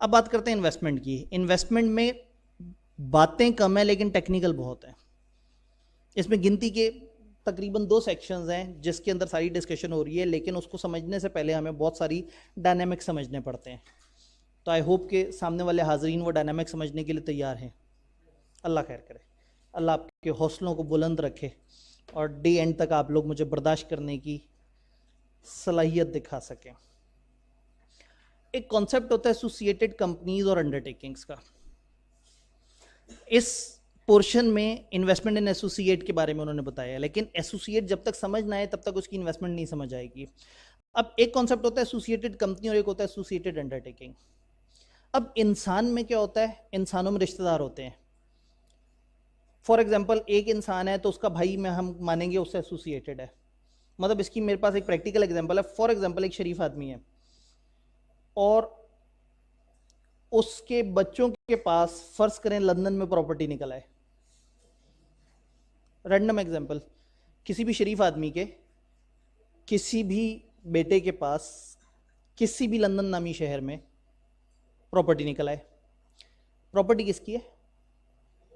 अब बात करते हैं इन्वेस्टमेंट की। इन्वेस्टमेंट में बातें कम है लेकिन टेक्निकल बहुत है। इसमें गिनती के तकरीबन 2 सेक्शंस हैं जिसके अंदर सारी डिस्कशन हो रही है, लेकिन उसको समझने से पहले हमें बहुत सारी डायनामिक्स समझने पड़ते हैं। तो आई होप के सामने वाले हाजरीन वो डायनामिक समझने के लिए तैयार हैं। अल्लाह खैर करे, अल्लाह आपके हौसलों को बुलंद रखे और डे एंड तक आप लोग मुझे बर्दाश्त करने की सलाहियत दिखा सकें। एक कॉन्सेप्ट होता है एसोसिएटेड कंपनीज और अंडरटेकिंग्स का। इस पोर्शन में इन्वेस्टमेंट इन एसोसिएट के बारे में उन्होंने बताया, लेकिन एसोसिएट जब तक समझ ना आए तब तक उसकी इन्वेस्टमेंट नहीं समझ आएगी। अब एक कॉन्सेप्ट होता है एसोसिएटेड कंपनी और एक होता है एसोसिएटेड अंडरटेकिंग। अब इंसान में क्या होता है, इंसानों में रिश्तेदार होते हैं। फॉर एग्जाम्पल एक इंसान है तो उसका भाई में हम मानेंगे उससे एसोसिएटेड है। मतलब इसकी मेरे पास एक प्रैक्टिकल एग्जाम्पल है। फॉर एग्जाम्पल एक शरीफ आदमी है और उसके बच्चों के पास फर्ज करें लंदन में प्रॉपर्टी निकल आए। रैंडम एग्जाम्पल, किसी भी शरीफ आदमी के किसी भी बेटे के पास किसी भी लंदन नामी शहर में प्रॉपर्टी निकल आए। प्रॉपर्टी किसकी है?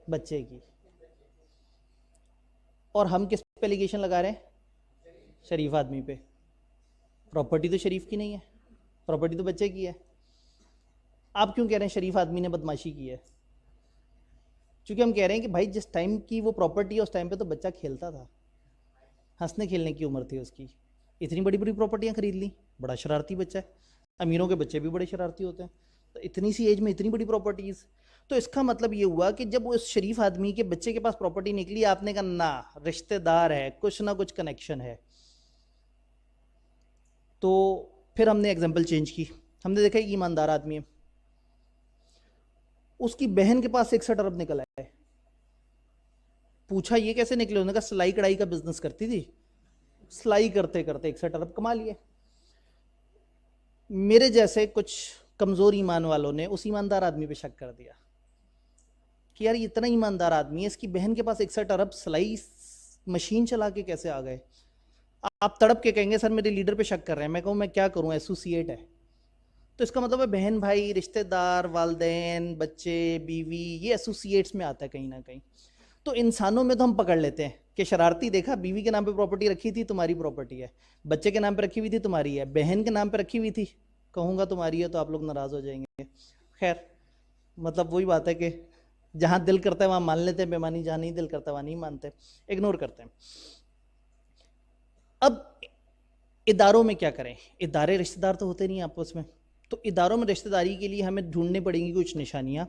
बच्चे की। और हम किस पे एलिगेशन लगा रहे हैं? शरीफ आदमी पे। प्रॉपर्टी तो शरीफ की नहीं है, प्रॉपर्टी तो बच्चे की है। आप क्यों कह रहे हैं शरीफ आदमी ने बदमाशी की है? क्योंकि हम कह रहे हैं कि भाई जिस टाइम की वो प्रॉपर्टी है उस टाइम पे तो बच्चा खेलता था, हंसने खेलने की उम्र थी उसकी। इतनी बड़ी बड़ी प्रॉपर्टियां खरीद ली, बड़ा शरारती बच्चा है। अमीरों के बच्चे भी बड़े शरारती होते हैं, तो इतनी सी एज में इतनी बड़ी प्रॉपर्टीज। तो इसका मतलब ये हुआ कि जब उस शरीफ आदमी के बच्चे के पास प्रॉपर्टी निकली, आपने कहा ना रिश्तेदार है, कुछ ना कुछ कनेक्शन है। तो फिर हमने एग्जाम्पल चेंज की। हमने देखा एक ईमानदार आदमी है, उसकी बहन के पास 61 अरब निकल आए। पूछा ये कैसे निकले? उन्होंने कहा सिलाई कढ़ाई का बिजनेस करती थी, सिलाई करते करते 61 अरब कमा लिए। मेरे जैसे कुछ कमजोर ईमान वालों ने उस ईमानदार आदमी पे शक कर दिया कि यार ये इतना ईमानदार आदमी है, इसकी बहन के पास 61 अरब सिलाई मशीन चला के कैसे आ गए? आप तड़प के कहेंगे सर मेरे लीडर पे शक कर रहे हैं। मैं कहूँ मैं क्या करूँ, एसोसिएट है। तो इसका मतलब है बहन भाई, रिश्तेदार, वालदेन, बच्चे, बीवी, ये एसोसिएट्स में आता है कहीं ना कहीं। तो इंसानों में तो हम पकड़ लेते हैं कि शरारती देखा, बीवी के नाम पे प्रॉपर्टी रखी थी, तुम्हारी प्रॉपर्टी है। बच्चे के नाम पे रखी हुई थी, तुम्हारी है। बहन के नाम पे रखी हुई थी, कहूँगा तुम्हारी है तो आप लोग नाराज हो जाएंगे। खैर, मतलब वही बात है कि जहाँ दिल करता है वहाँ मान लेते हैं बेईमानी, जहाँ नहीं दिल करता वहाँ नहीं मानते, इग्नोर करते हैं। अब इदारों में क्या करें? इदारे रिश्तेदार तो होते नहीं आपस में, तो इदारों में रिश्तेदारी के लिए हमें ढूंढनी पड़ेंगी कुछ निशानियां।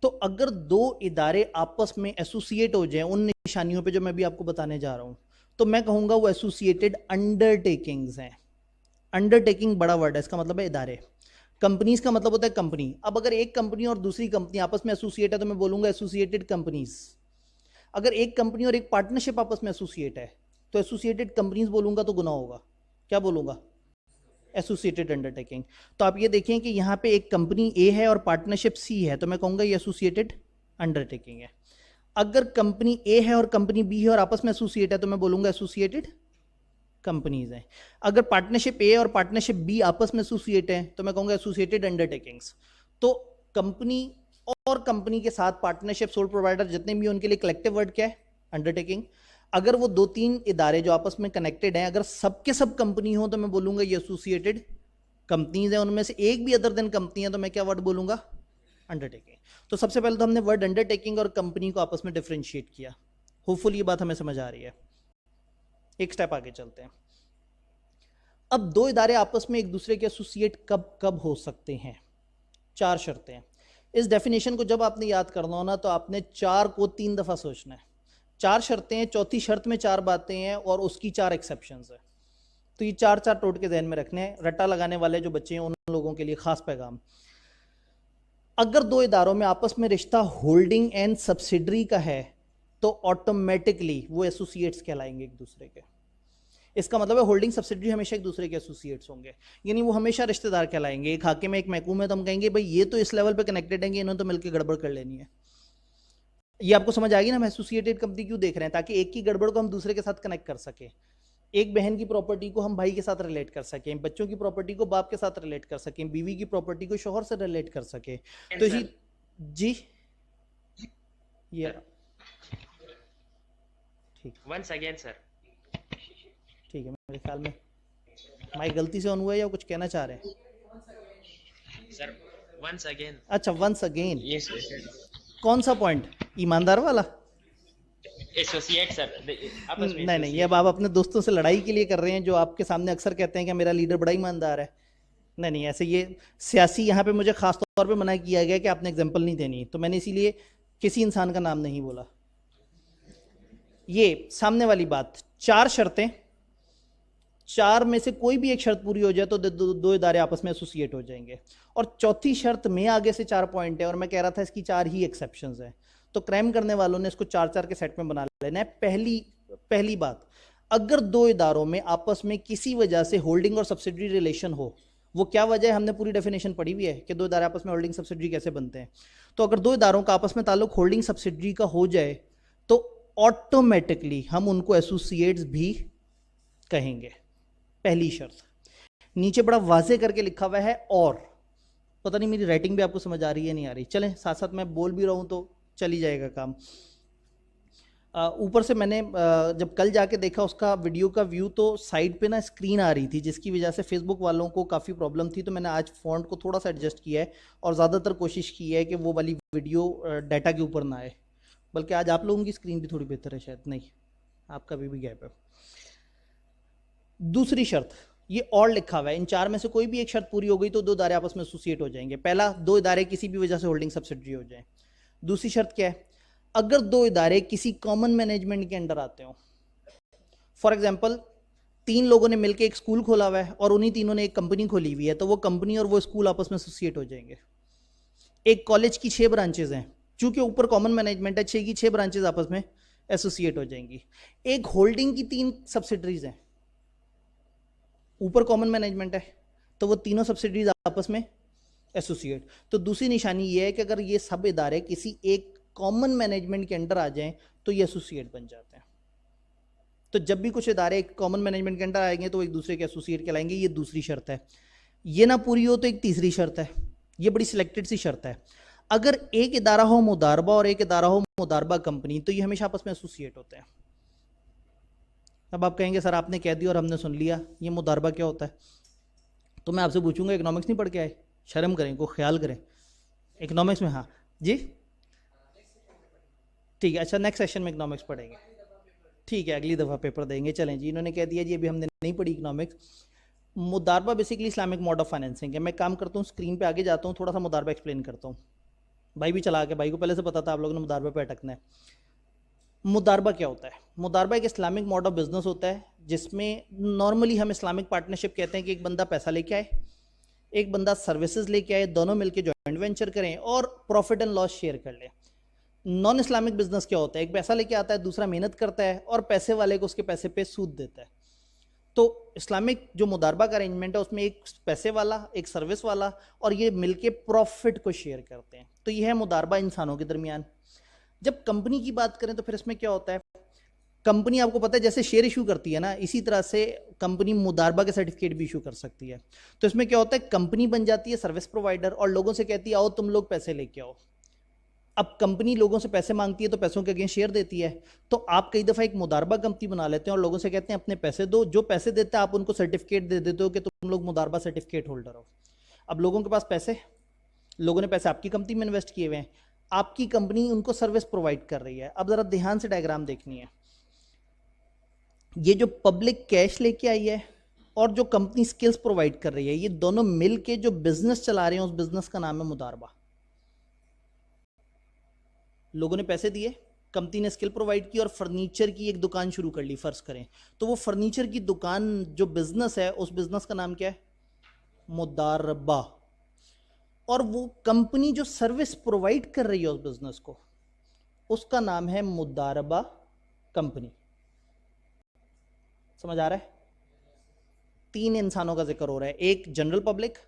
तो अगर 2 इदारे आपस में एसोसिएट हो जाएं उन निशानियों पे जो मैं भी आपको बताने जा रहा हूं, तो मैं कहूंगा वो एसोसिएटेड अंडरटेकिंग्स हैं। अंडरटेकिंग बड़ा वर्ड है, इसका मतलब है इदारे। कंपनीज का मतलब होता है कंपनी। अब अगर एक कंपनी और दूसरी कंपनी आपस में एसोसिएट है तो मैं बोलूंगा एसोसिएटेड कंपनीज। अगर एक कंपनी और एक पार्टनरशिप आपस में एसोसिएट है तो एसोसिएटेड कंपनीज बोलूंगा तो गुनाह होगा। क्या बोलूंगा? Associated undertaking. तो आप ये देखें कि यहाँ पे एक कंपनी ए है और पार्टनरशिप सी है, तो मैं कहूँगा ये एसोसिएटेड अंडरटेकिंग है। अगर कंपनी ए है और कंपनी बी है और आपस में एसोसिएट है तो मैं बोलूँगा एसोसिएटेड कंपनीज हैं। अगर पार्टनरशिप ए और पार्टनरशिप बी आपस में एसोसिएट है तो मैं कहूँगा एसोसिएटेड अंडरटेकिंग्स। तो कंपनी और कंपनी के साथ पार्टनरशिप, सोल प्रोवाइडर जितने भी उनके लिए कलेक्टिव वर्ड क्या है? अंडरटेकिंग। अगर वो 2-3 इदारे जो आपस में कनेक्टेड हैं अगर सबके सब कंपनी हो तो मैं बोलूंगा ये एसोसिएटेड कंपनीज है। उनमें से एक भी अदर देन कंपनी है तो मैं क्या वर्ड बोलूंगा? अंडरटेकिंग। तो सबसे पहले तो हमने वर्ड अंडरटेकिंग और कंपनी को आपस में डिफरेंशिएट किया। होपफुली ये बात हमें समझ आ रही है। एक स्टेप आगे चलते हैं। अब 2 इदारे आपस में एक दूसरे के एसोसिएट कब कब हो सकते हैं? 4 शर्तें हैं। इस डेफिनेशन को जब आपने याद करना हो ना तो आपने 4 को 3 दफा सोचना है। 4 शर्तें हैं, चौथी शर्त में 4 बातें हैं और उसकी 4 एक्सेप्शंस है। तो ये 4 टोट के ध्यान में रखने हैं। रट्टा लगाने वाले जो बच्चे हैं उन लोगों के लिए खास पैगाम। अगर 2 इदारों में आपस में रिश्ता होल्डिंग एंड सब्सिडरी का है तो ऑटोमेटिकली वो एसोसिएट्स कहलाएंगे एक दूसरे के। इसका मतलब है होल्डिंग सब्सिडरी हमेशा एक दूसरे के एसोसिएट्स होंगे, यानी वो हमेशा रिश्तेदार कहलाएंगे। एक हाकिम एक महकूम है तो हम कहेंगे भाई ये तो इस लेवल पे कनेक्टेड है कि इन्होंने तो मिलकर गड़बड़ कर लेनी है। ये आपको समझ आएगी ना हम एसोसिएटेड कंपनी क्यों देख रहे हैं? ताकि एक की गड़बड़ को हम दूसरे के साथ कनेक्ट कर सके। एक बहन की प्रॉपर्टी को हम भाई के साथ रिलेट कर सकें, बच्चों की प्रॉपर्टी को बाप के साथ रिलेट कर सकें, बीवी की प्रॉपर्टी को शौहर से रिलेट कर सकें। तो इसी सर जी ये सर ठीक वंस अगेन सर। ठीक है, मेरे ख्याल में माइक गलती से ऑन हुआ है या कुछ कहना चाह रहे हैं? Sir once again. अच्छा, वंस अगेन यस कौन सा पॉइंट, ईमानदार वाला? एसोसिएट सर, आपस में नहीं नहीं, ये अब आप अपने दोस्तों से लड़ाई के लिए कर रहे हैं जो आपके सामने अक्सर कहते हैं कि मेरा लीडर बड़ा ईमानदार है। नहीं नहीं, ऐसे ये सियासी, यहाँ पे मुझे खास तौर पे मना किया गया कि आपने एग्जाम्पल नहीं देनी, तो मैंने इसीलिए किसी इंसान का नाम नहीं बोला। ये सामने वाली बात, 4 शर्तें, 4 में से कोई भी एक शर्त पूरी हो जाए तो दो इदारे आपस में एसोसिएट हो जाएंगे। और चौथी शर्त में आगे से 4 पॉइंट है और मैं कह रहा था इसकी 4 ही एक्सेप्शंस हैं, तो क्राइम करने वालों ने इसको 4-4 के सेट में बना लेना है। पहली बात, अगर 2 इदारों में आपस में किसी वजह से होल्डिंग और सब्सिडरी रिलेशन हो, वो क्या वजह है, हमने पूरी डेफिनेशन पढ़ी हुई है कि 2 इदारे आपस में होल्डिंग सब्सिडरी कैसे बनते हैं। तो अगर 2 इदारों का आपस में ताल्लुक होल्डिंग सब्सिडरी का हो जाए तो ऑटोमेटिकली हम उनको एसोसिएट्स भी कहेंगे। पहली शर्त नीचे बड़ा वाजे करके लिखा हुआ है, और पता नहीं मेरी राइटिंग भी आपको समझ आ रही है नहीं आ रही, चलें साथ साथ मैं बोल भी रहा हूं तो चल ही जाएगा काम। ऊपर से मैंने जब कल जाके देखा उसका वीडियो का व्यू, तो साइड पे ना स्क्रीन आ रही थी जिसकी वजह से फेसबुक वालों को काफ़ी प्रॉब्लम थी, तो मैंने आज फ़ॉन्ट को थोड़ा सा एडजस्ट किया है और ज़्यादातर कोशिश की है कि वो वाली वीडियो डाटा के ऊपर ना आए। बल्कि आज आप लोगों की स्क्रीन भी थोड़ी बेहतर है शायद, नहीं आपका भी गैप है। दूसरी शर्त, ये और लिखा हुआ है, इन 4 में से कोई भी एक शर्त पूरी हो गई तो 2 इदारे आपस में एसोसिएट हो जाएंगे। पहला, 2 इदारे किसी भी वजह से होल्डिंग सब्सिडरी हो जाए। दूसरी शर्त क्या है, अगर 2 इदारे किसी कॉमन मैनेजमेंट के अंडर आते हो। फॉर एग्जाम्पल 3 लोगों ने मिलकर एक स्कूल खोला हुआ है और उन्हीं तीनों ने एक कंपनी खोली हुई है, तो वो कंपनी और वो स्कूल आपस में एसोसिएट हो जाएंगे। एक कॉलेज की 6 ब्रांचेज हैं, चूंकि ऊपर कॉमन मैनेजमेंट है, 6 की 6 ब्रांचेज आपस में एसोसिएट हो जाएंगी। एक होल्डिंग की 3 सब्सिडरीज हैं, ऊपर कॉमन मैनेजमेंट है, तो वो तीनों सब्सिडरीज आपस में एसोसिएट। तो दूसरी निशानी ये है कि अगर ये सब इदारे किसी एक कॉमन मैनेजमेंट के अंडर आ जाएं तो ये एसोसिएट बन जाते हैं। तो जब भी कुछ इदारे एक कॉमन मैनेजमेंट के अंडर आएंगे तो वो एक दूसरे के एसोसिएट कहलाएंगे, ये दूसरी शर्त है। ये ना पूरी हो तो एक तीसरी शर्त है, ये बड़ी सिलेक्टेड सी शर्त है। अगर एक इदारा हो मुदारबा और एक इदारा हो मुदारबा कंपनी, तो ये हमेशा आपस में एसोसिएट होते हैं। अब आप कहेंगे सर आपने कह दिया और हमने सुन लिया, ये मुदारबा क्या होता है? तो मैं आपसे पूछूंगा, इकोनॉमिक्स नहीं पढ़ के आए? शर्म करें, को ख्याल करें इकोनॉमिक्स में। हाँ जी ठीक है, अच्छा नेक्स्ट सेशन में इकोनॉमिक्स पढ़ेंगे, ठीक है अगली दफ़ा पेपर देंगे। चलें जी, इन्होंने कह दिया जी अभी हमने नहीं पढ़ी इकोनॉमिक्स। मुदारबा basically Islamic mode of financing है। मैं काम करता हूँ, स्क्रीन पे आगे जाता हूँ, थोड़ा सा मुदारबा एक्सप्लेन करता हूँ। भाई भी चला के, भाई को पहले से पता था आप लोगों ने मुदारबा पे अटकना है। मुदारबा क्या होता है? मुदारबा एक इस्लामिक मॉड ऑफ बिजनेस होता है जिसमें नॉर्मली हम इस्लामिक पार्टनरशिप कहते हैं कि एक बंदा पैसा लेके आए, एक बंदा सर्विसेज लेके आए, दोनों मिलके जॉइंट वेंचर करें और प्रॉफिट एंड लॉस शेयर कर लें। नॉन इस्लामिक बिजनेस क्या होता है? एक पैसा लेके आता है, दूसरा मेहनत करता है और पैसे वाले को उसके पैसे पे सूद देता है। तो इस्लामिक जो मुदारबा का अरेंजमेंट है उसमें एक पैसे वाला, एक सर्विस वाला, और ये मिलके प्रॉफिट को शेयर करते हैं। तो ये है मुदारबा इंसानों के दरमियान। जब कंपनी की बात करें तो फिर इसमें क्या होता है? कंपनी आपको पता है जैसे शेयर इशू करती है ना, इसी तरह से कंपनी मुदारबा के सर्टिफिकेट भी इशू कर सकती है। तो इसमें क्या होता है, कंपनी बन जाती है सर्विस प्रोवाइडर और लोगों से कहती है आओ तुम लोग पैसे लेके आओ। अब कंपनी लोगों से पैसे मांगती है तो पैसों के अगेंस्ट शेयर देती है। तो आप कई दफा एक मुदारबा कंपनी बना लेते हैं और लोगों से कहते हैं अपने पैसे दो, जो पैसे देते हैं आप उनको सर्टिफिकेट दे देते हो कि तुम लोग मुदारबा सर्टिफिकेट होल्डर हो। अब लोगों के पास पैसे, लोगों ने पैसे आपकी कंपनी में इन्वेस्ट किए हुए हैं, आपकी कंपनी उनको सर्विस प्रोवाइड कर रही है। अब जरा ध्यान से डायग्राम देखनी है, ये जो पब्लिक कैश लेके आई है और जो कंपनी स्किल्स प्रोवाइड कर रही है, ये दोनों मिलके जो बिजनेस चला रहे हैं उस बिजनेस का नाम है मुदारबा। लोगों ने पैसे दिए, कंपनी ने स्किल प्रोवाइड की और फर्नीचर की एक दुकान शुरू कर ली फर्ज करें, तो वो फर्नीचर की दुकान जो बिजनेस है उस बिजनेस का नाम क्या है? मुदारबा। और वो कंपनी जो सर्विस प्रोवाइड कर रही है उस बिजनेस को, उसका नाम है मुदारबा कंपनी। समझ आ रहा है? 3 इंसानों का जिक्र हो रहा है, एक जनरल पब्लिक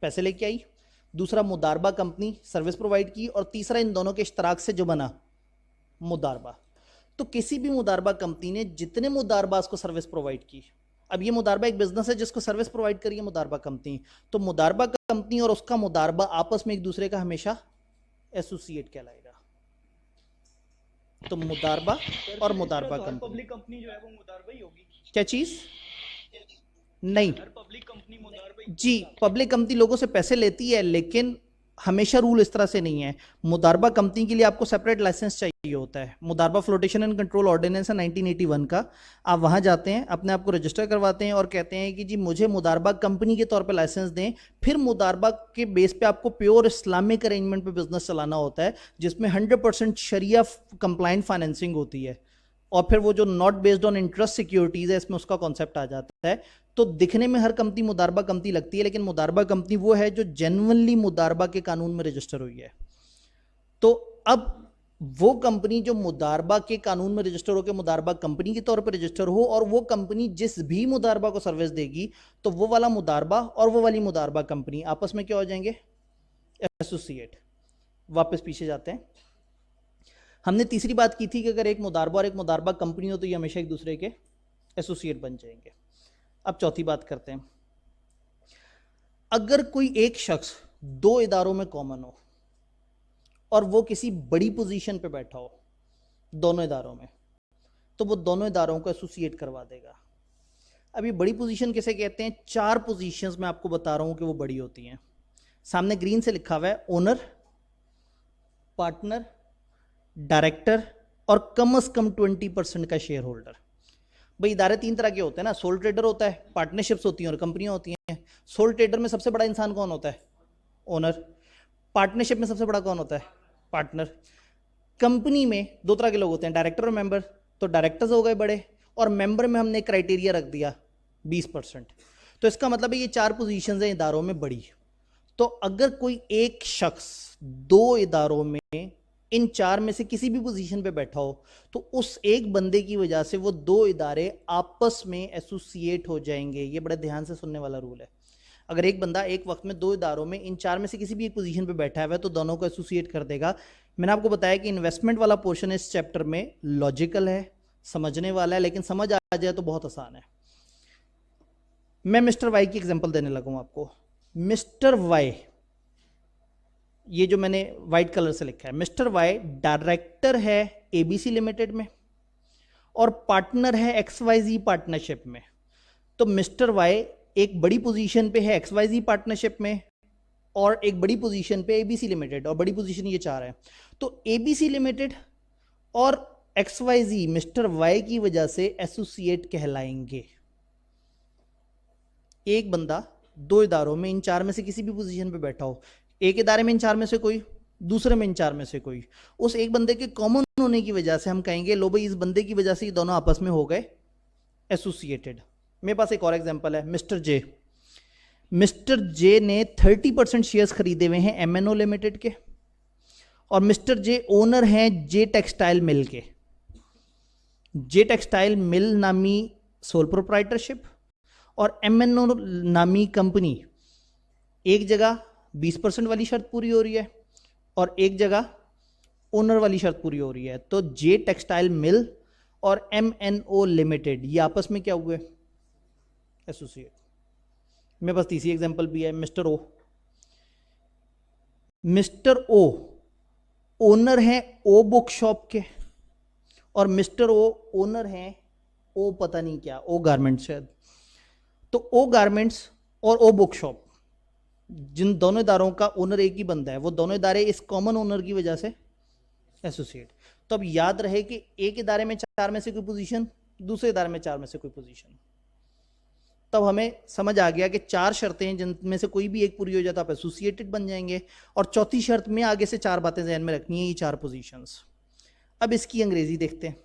पैसे लेके आई, दूसरा मुदारबा कंपनी सर्विस प्रोवाइड की, और तीसरा इन दोनों के इश्तराक से जो बना मुदारबा। तो किसी भी मुदारबा कंपनी ने जितने मुदारबाज को सर्विस प्रोवाइड की, अब ये मुदारबा एक बिजनेस है जिसको सर्विस प्रोवाइड करी है मुदारबा कंपनी, तो मुदारबा कंपनी और उसका मुदारबा आपस में एक दूसरे का हमेशा एसोसिएट कहलाएगा। तो मुदारबा और मुदारबा कंपनी, पब्लिक कंपनी जो है वो मुदारबा ही होगी। क्या चीज? नहीं हर पब्लिक कंपनी मुदारबा ही। जी, पब्लिक कंपनी लोगों से पैसे लेती है, लेकिन हमेशा रूल इस तरह से नहीं है। मुदारबा कंपनी के लिए आपको सेपरेट लाइसेंस चाहिए होता है। मुदारबा फ्लोटेशन एंड कंट्रोल ऑर्डिनेंस है 1981 का। आप वहां जाते हैं, अपने आप को रजिस्टर करवाते हैं और कहते हैं कि जी मुझे मुदारबा कंपनी के तौर पे लाइसेंस दें। फिर मुदारबा के बेस पे आपको प्योर इस्लामिक अरेंजमेंट पे बिजनेस चलाना होता है, जिसमें 100% शरिया कंप्लाइंट फाइनेंसिंग होती है। और फिर वो जो not based on interest securities है, इसमें उसका कॉन्सेप्ट आ जाता है। तो दिखने में हर कंपनी मुदारबा कंपनी लगती है, लेकिन मुदारबा कंपनी वो है जो जेन्युइनली मुदारबा के कानून में रजिस्टर हुई है। तो अब वो कंपनी जो मुदारबा के कानून में रजिस्टर होकर मुदारबा कंपनी के तौर पर रजिस्टर हो, और वो कंपनी जिस भी मुदारबा को सर्विस देगी, तो वो वाला मुदारबा और वो वाली मुदारबा कंपनी आपस में क्या हो जाएंगे? एसोसिएट। वापस पीछे जाते हैं। हमने तीसरी बात की थी कि अगर एक मुदारबा और एक मुदारबा कंपनी हो तो ये हमेशा एक दूसरे के एसोसिएट बन जाएंगे। अब चौथी बात करते हैं। अगर कोई एक शख्स दो इदारों में कॉमन हो और वो किसी बड़ी पोजीशन पे बैठा हो दोनों इदारों में, तो वो दोनों इदारों को एसोसिएट करवा देगा। अब ये बड़ी पोजीशन किसे कहते हैं? 4 पोजीशंस मैं आपको बता रहा हूं कि वो बड़ी होती हैं। सामने ग्रीन से लिखा हुआ है ओनर, पार्टनर, डायरेक्टर और कम से कम 20% का शेयर होल्डर। भाई इदारे 3 तरह के होते हैं ना, सोल ट्रेडर होता है, पार्टनरशिप्स होती हैं और कंपनियां होती हैं। सोल ट्रेडर में सबसे बड़ा इंसान कौन होता है? ओनर। पार्टनरशिप में सबसे बड़ा कौन होता है? पार्टनर। कंपनी में 2 तरह के लोग होते हैं, डायरेक्टर और मेंबर। तो डायरेक्टर्स हो गए बड़े, और मेंबर में हमने क्राइटेरिया रख दिया 20%। तो इसका मतलब है ये 4 पोजीशंस हैं इदारों में बड़ी। तो अगर कोई एक शख्स 2 इदारों में इन 4 में से किसी भी पोजीशन पे बैठा हो, तो उस एक बंदे की वजह से वो 2 इदारे आपस में एसोसिएट हो जाएंगे। ये बड़े ध्यान से सुनने वाला रूल है। अगर एक बंदा एक वक्त में 2 इदारों में इन 4 में से किसी भी एक पोजीशन पे बैठा है तो दोनों को एसोसिएट कर देगा। मैंने आपको बताया कि इन्वेस्टमेंट वाला पोर्शन इस चैप्टर में लॉजिकल है, समझने वाला है, लेकिन समझ आ जाए तो बहुत आसान है। मैं मिस्टर वाई की एग्जांपल देने लगा हूं आपको। मिस्टर वाई, ये जो मैंने व्हाइट कलर से लिखा है, मिस्टर वाई डायरेक्टर है एबीसी लिमिटेड में और पार्टनर है एक्सवाईजी पार्टनरशिप में। तो मिस्टर वाई एक बड़ी पोजीशन पे है एक्सवाईजी पार्टनरशिप में और एक बड़ी पोजीशन पे एबीसी लिमिटेड, और बड़ी पोजीशन ये 4 है। तो एबीसी लिमिटेड और एक्सवाईजी मिस्टर वाई की वजह से एसोसिएट कहलाएंगे। एक बंदा 2 इदारों में इन 4 में से किसी भी पोजीशन पे बैठा हो, एक इदारे में इन 4 में से कोई, दूसरे में इन 4 में से कोई, उस एक बंदे के कॉमन होने की वजह से हम कहेंगे लो भाई इस बंदे की वजह से ये दोनों आपस में हो गए एसोसिएटेड। मेरे पास एक और एग्जांपल है, मिस्टर जे। मिस्टर जे ने 30% शेयर्स खरीदे हुए हैं एमएनओ लिमिटेड के, और मिस्टर जे ओनर हैं जे टेक्सटाइल मिल के। जे टेक्सटाइल मिल नामी सोल प्रोप्राइटरशिप और एमएनओ नामी कंपनी, एक जगह 20% वाली शर्त पूरी हो रही है और एक जगह ओनर वाली शर्त पूरी हो रही है। तो जे टेक्सटाइल मिल और एमएनओ लिमिटेड ये आपस में क्या हुए? एसोसिएट। मेरे पास तीसरी एग्जांपल भी है, मिस्टर ओ। मिस्टर ओ ओनर हैं ओ बुक शॉप के, और मिस्टर ओ ओनर हैं ओ पता नहीं क्या, ओ गारमेंट्स शायद। तो ओ गारमेंट्स और ओ बुक शॉप, जिन दोनों इदारों का ओनर एक ही बंदा है, वो दोनों इदारे इस कॉमन ओनर की वजह से एसोसिएट। तो अब याद रहे कि एक इदारे में 4 में से कोई पोजीशन, दूसरे इदारे में 4 में से कोई पोजीशन। तब हमें समझ आ गया कि 4 शर्तें जिनमें से कोई भी एक पूरी हो जाए तो आप एसोसिएटेड बन जाएंगे, और चौथी शर्त में आगे से 4 बातें ध्यान में रखनी है, ये 4 पोजीशंस। अब इसकी अंग्रेजी देखते हैं।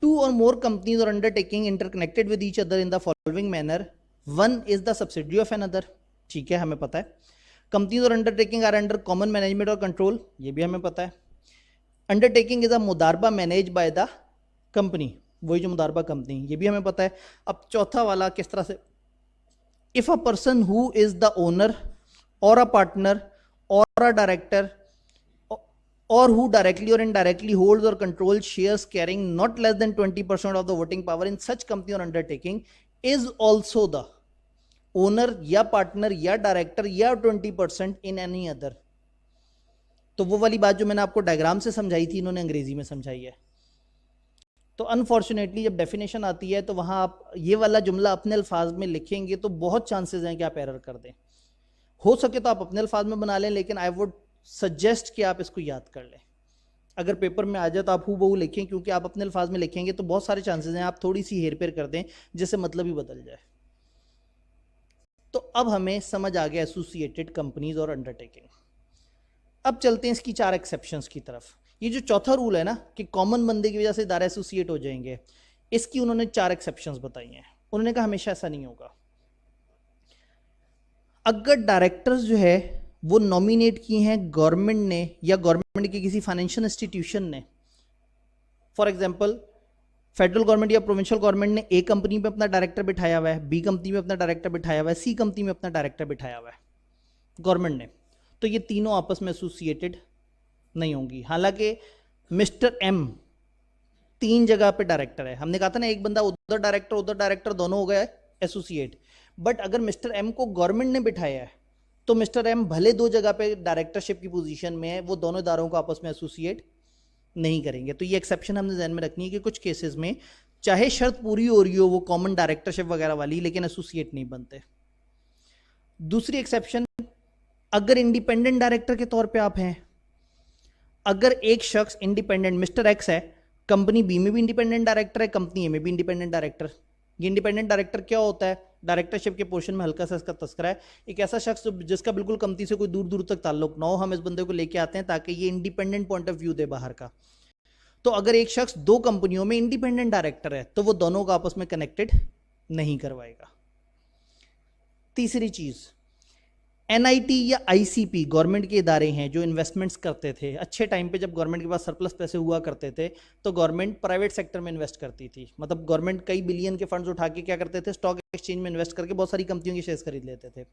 2 or more companies or undertaking interconnected with each other in the following manner. One is the subsidiary of another. ठीक है, हमें पता है। कंपनीज और undertaking are under common management और कंट्रोल, ये भी हमें पता है। अंडरटेकिंग इज अ मुदारबा मैनेज बाय द कंपनी, वही जो मुदारबा कंपनी, ये भी हमें पता है। अब चौथा वाला किस तरह से, if a person who is the owner और अ पार्टनर और a director or who directly or indirectly holds or controls shares carrying not less than 20% of the voting power in such company or undertaking is also the owner या partner या director या 20% in any other. तो वो वाली बात जो मैंने आपको डायग्राम से समझाई थी, इन्होंने अंग्रेजी में समझाई है। तो अनफॉर्चुनेटली जब डेफिनेशन आती है तो वहां आप ये वाला जुमला अपने अल्फाज में लिखेंगे तो बहुत चांसेस हैं कि आप एरर कर दें। हो सके तो आप अपने अल्फाज में बना लें, लेकिन आई वुड सजेस्ट कि आप इसको याद कर लें। अगर पेपर में आ जाए तो आप हूबहू लिखें, क्योंकि आप अपने अल्फाज में लिखेंगे तो बहुत सारे चांसेस हैं आप थोड़ी सी हेर फेर कर दें जिससे मतलब ही बदल जाए। तो अब हमें समझ आ गया एसोसिएटेड कंपनीज और अंडरटेकिंग। अब चलते हैं इसकी 4 एक्सेप्शंस की तरफ। ये जो चौथा रूल है ना कि कॉमन बंदे की वजह से इदारे एसोसिएट हो जाएंगे, इसकी उन्होंने 4 एक्सेप्शंस बताई हैं। उन्होंने कहा हमेशा ऐसा नहीं होगा। अगर डायरेक्टर्स जो है वो नॉमिनेट किए हैं गवर्नमेंट ने या गवर्नमेंट के किसी फाइनेंशियल इंस्टीट्यूशन ने, फॉर एग्जांपल फेडरल गवर्नमेंट या प्रोविंशियल गवर्नमेंट ने ए कंपनी में अपना डायरेक्टर बिठाया हुआ है, बी कंपनी में अपना डायरेक्टर बिठाया हुआ है, सी कंपनी में अपना डायरेक्टर बिठाया हुआ है गवर्नमेंट ने, तो ये तीनों आपस में एसोसिएटेड नहीं होंगी। हालांकि मिस्टर एम 3 जगह पे डायरेक्टर है, हमने कहा था ना एक बंदा उधर डायरेक्टर दोनों हो गया एसोसिएट। बट अगर मिस्टर एम को गवर्नमेंट ने बिठाया है तो मिस्टर एम भले 2 जगह पे डायरेक्टरशिप की पोजीशन में है, वो दोनों इदारों को आपस में एसोसिएट नहीं करेंगे। तो ये एक्सेप्शन हमने ध्यान में रखनी है कि कुछ केसेस में चाहे शर्त पूरी हो रही हो वो कॉमन डायरेक्टरशिप वगैरह वाली, लेकिन एसोसिएट नहीं बनते। दूसरी एक्सेप्शन, अगर इंडिपेंडेंट डायरेक्टर के तौर पे आप हैं, अगर एक शख्स इंडिपेंडेंट मिस्टर एक्स है, कंपनी बी में भी इंडिपेंडेंट डायरेक्टर है, कंपनी ए में भी इंडिपेंडेंट डायरेक्टर। ये इंडिपेंडेंट डायरेक्टर क्या होता है? डायरेक्टरशिप के पोर्शन में हल्का सा इसका तस्करा है, एक ऐसा शख्स जिसका बिल्कुल कंपनी से कोई दूर दूर तक ताल्लुक ना हो, हम इस बंदे को लेके आते हैं ताकि ये इंडिपेंडेंट पॉइंट ऑफ व्यू दे बाहर का। तो अगर एक शख्स 2 कंपनियों में इंडिपेंडेंट डायरेक्टर है तो वो दोनों को आपस में कनेक्टेड नहीं करवाएगा। तीसरी चीज, एनआईटी या आईसीपी गवर्नमेंट के इदारे हैं जो इन्वेस्टमेंट्स करते थे। अच्छे टाइम पे जब गवर्नमेंट के पास सरप्लस पैसे हुआ करते थे तो गवर्नमेंट प्राइवेट सेक्टर में इन्वेस्ट करती थी। मतलब गवर्नमेंट कई बिलियन के फंड्स उठा के क्या करते थे, स्टॉक एक्सचेंज में इन्वेस्ट करके बहुत सारी कंपनियों के शेयर्स खरीद लेते थे।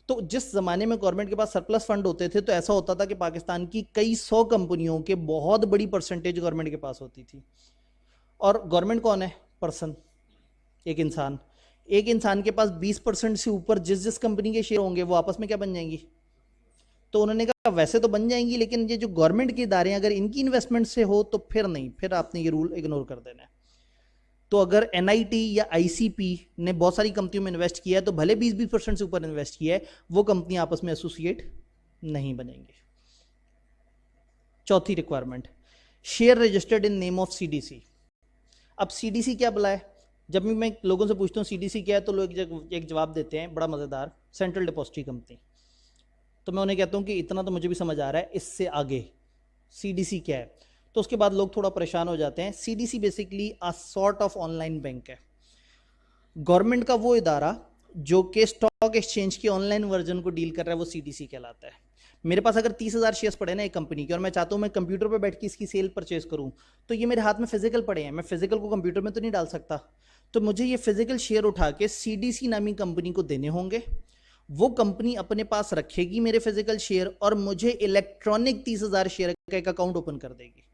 तो जिस जमाने में गवर्नमेंट के पास सरप्लस फंड होते थे तो ऐसा होता था कि पाकिस्तान की कई 100 कंपनियों के बहुत बड़ी परसेंटेज गवर्नमेंट के पास होती थी। और गवर्नमेंट कौन है? पर्सन, एक इंसान। एक इंसान के पास 20% से ऊपर जिस जिस कंपनी के शेयर होंगे वो आपस में क्या बन जाएंगी? तो उन्होंने कहा वैसे तो बन जाएंगी, लेकिन ये जो गवर्नमेंट के इदारे हैं अगर इनकी इन्वेस्टमेंट से हो तो फिर नहीं, फिर आपने ये रूल इग्नोर कर देना है। तो अगर एनआईटी या आईसीपी ने बहुत सारी कंपनियों में इन्वेस्ट किया है तो भले 20% से ऊपर इन्वेस्ट किया है, वो कंपनी आपस में एसोसिएट नहीं बनेंगे। चौथी requirement, share registered in name of CDC. अब सीडीसी क्या बुलाए? जब भी मैं लोगों से पूछता हूँ सीडीसी क्या है तो लोग एक जवाब देते हैं बड़ा मज़ेदार, सेंट्रल डिपॉजिटरी कंपनी। तो मैं उन्हें कहता हूँ कि इतना तो मुझे भी समझ आ रहा है, इससे आगे सीडीसी क्या है? तो उसके बाद लोग थोड़ा परेशान हो जाते हैं। CDC basically a sort of online bank है। गवर्नमेंट का वो इदारा जो कि स्टॉक एक्सचेंज के ऑनलाइन वर्जन को डील कर रहा है वो सीडीसी कहलाता है। मेरे पास अगर 30,000 शेयर्स पड़े ना एक कंपनी के और मैं चाहता हूँ मैं कंप्यूटर पर बैठ के इसकी सेल परचेज करूँ, तो ये मेरे हाथ में फिजिकल पड़े हैं, मैं फिजिकल को कंप्यूटर में तो नहीं डाल सकता। तो मुझे ये फिजिकल शेयर उठा के सीडीसी नामी कंपनी को देने होंगे। वो कंपनी अपने पास रखेगी मेरे फिजिकल शेयर और मुझे इलेक्ट्रॉनिक 30,000 शेयर का एक अकाउंट ओपन कर देगी।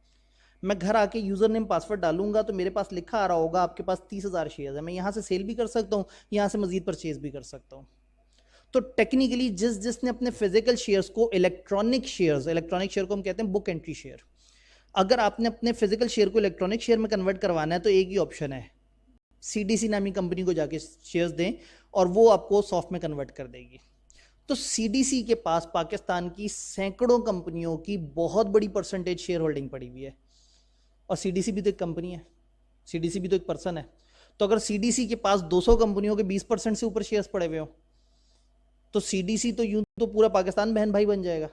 मैं घर आके यूजर नेम पासवर्ड डालूंगा तो मेरे पास लिखा आ रहा होगा आपके पास 30,000 शेयर है, मैं यहाँ से सेल भी कर सकता हूँ, यहाँ से मजीद परचेज भी कर सकता हूँ। तो टेक्निकली जिसने अपने फिजिकल शेयर्स को इलेक्ट्रॉनिक शेयर को हम कहते हैं बुक एंट्री शेयर, अगर आपने अपने फिजिकल शेयर को इलेक्ट्रॉनिक शेयर में कन्वर्ट करवाना है तो एक ही ऑप्शन है, सीडीसी नामी कंपनी को जाके शेयर्स दें और वो आपको सॉफ्ट में कन्वर्ट कर देगी। तो सीडीसी के पास पाकिस्तान की सैकड़ों कंपनियों की बहुत बड़ी परसेंटेज शेयर होल्डिंग पड़ी हुई है। और सीडीसी भी तो एक कंपनी है, सीडीसी भी तो एक पर्सन है। तो अगर सीडीसी के पास 200 कंपनियों के 20% से ऊपर शेयर्स पड़े हुए हो तो सीडीसी तो यूं तो पूरा पाकिस्तान बहन भाई बन जाएगा।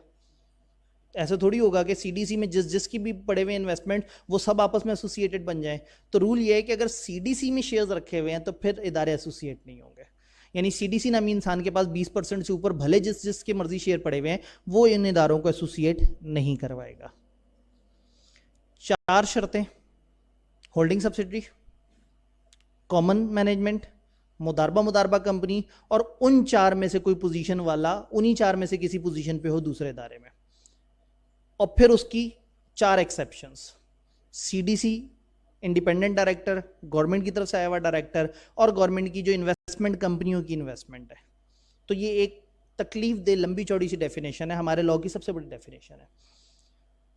ऐसे थोड़ी होगा कि सीडीसी में जिसकी भी पड़े हुए इन्वेस्टमेंट वो सब आपस में एसोसिएटेड बन जाए। तो रूल ये है कि अगर सीडीसी में शेयर्स रखे हुए हैं तो फिर इदारे एसोसिएट नहीं होंगे। यानी सीडीसी नामी इंसान के पास 20% से ऊपर भले जिसके मर्जी शेयर पड़े हुए हैं वो इन इदारों को एसोसिएट नहीं करवाएगा। 4 शर्तें, होल्डिंग सब्सिडरी, कॉमन मैनेजमेंट, मुदारबा कंपनी और उन 4 में से कोई पोजीशन वाला उन्हीं 4 में से किसी पोजीशन पे हो दूसरे इदारे में, और फिर उसकी 4 exceptions, CDC, independent director, government की तरफ से आया हुआ डायरेक्टर, और गवर्नमेंट की जो इन्वेस्टमेंट कंपनियों की इन्वेस्टमेंट है। तो ये एक तकलीफ दे लंबी चौड़ी सी डेफिनेशन है, हमारे लॉ की सबसे बड़ी डेफिनेशन है।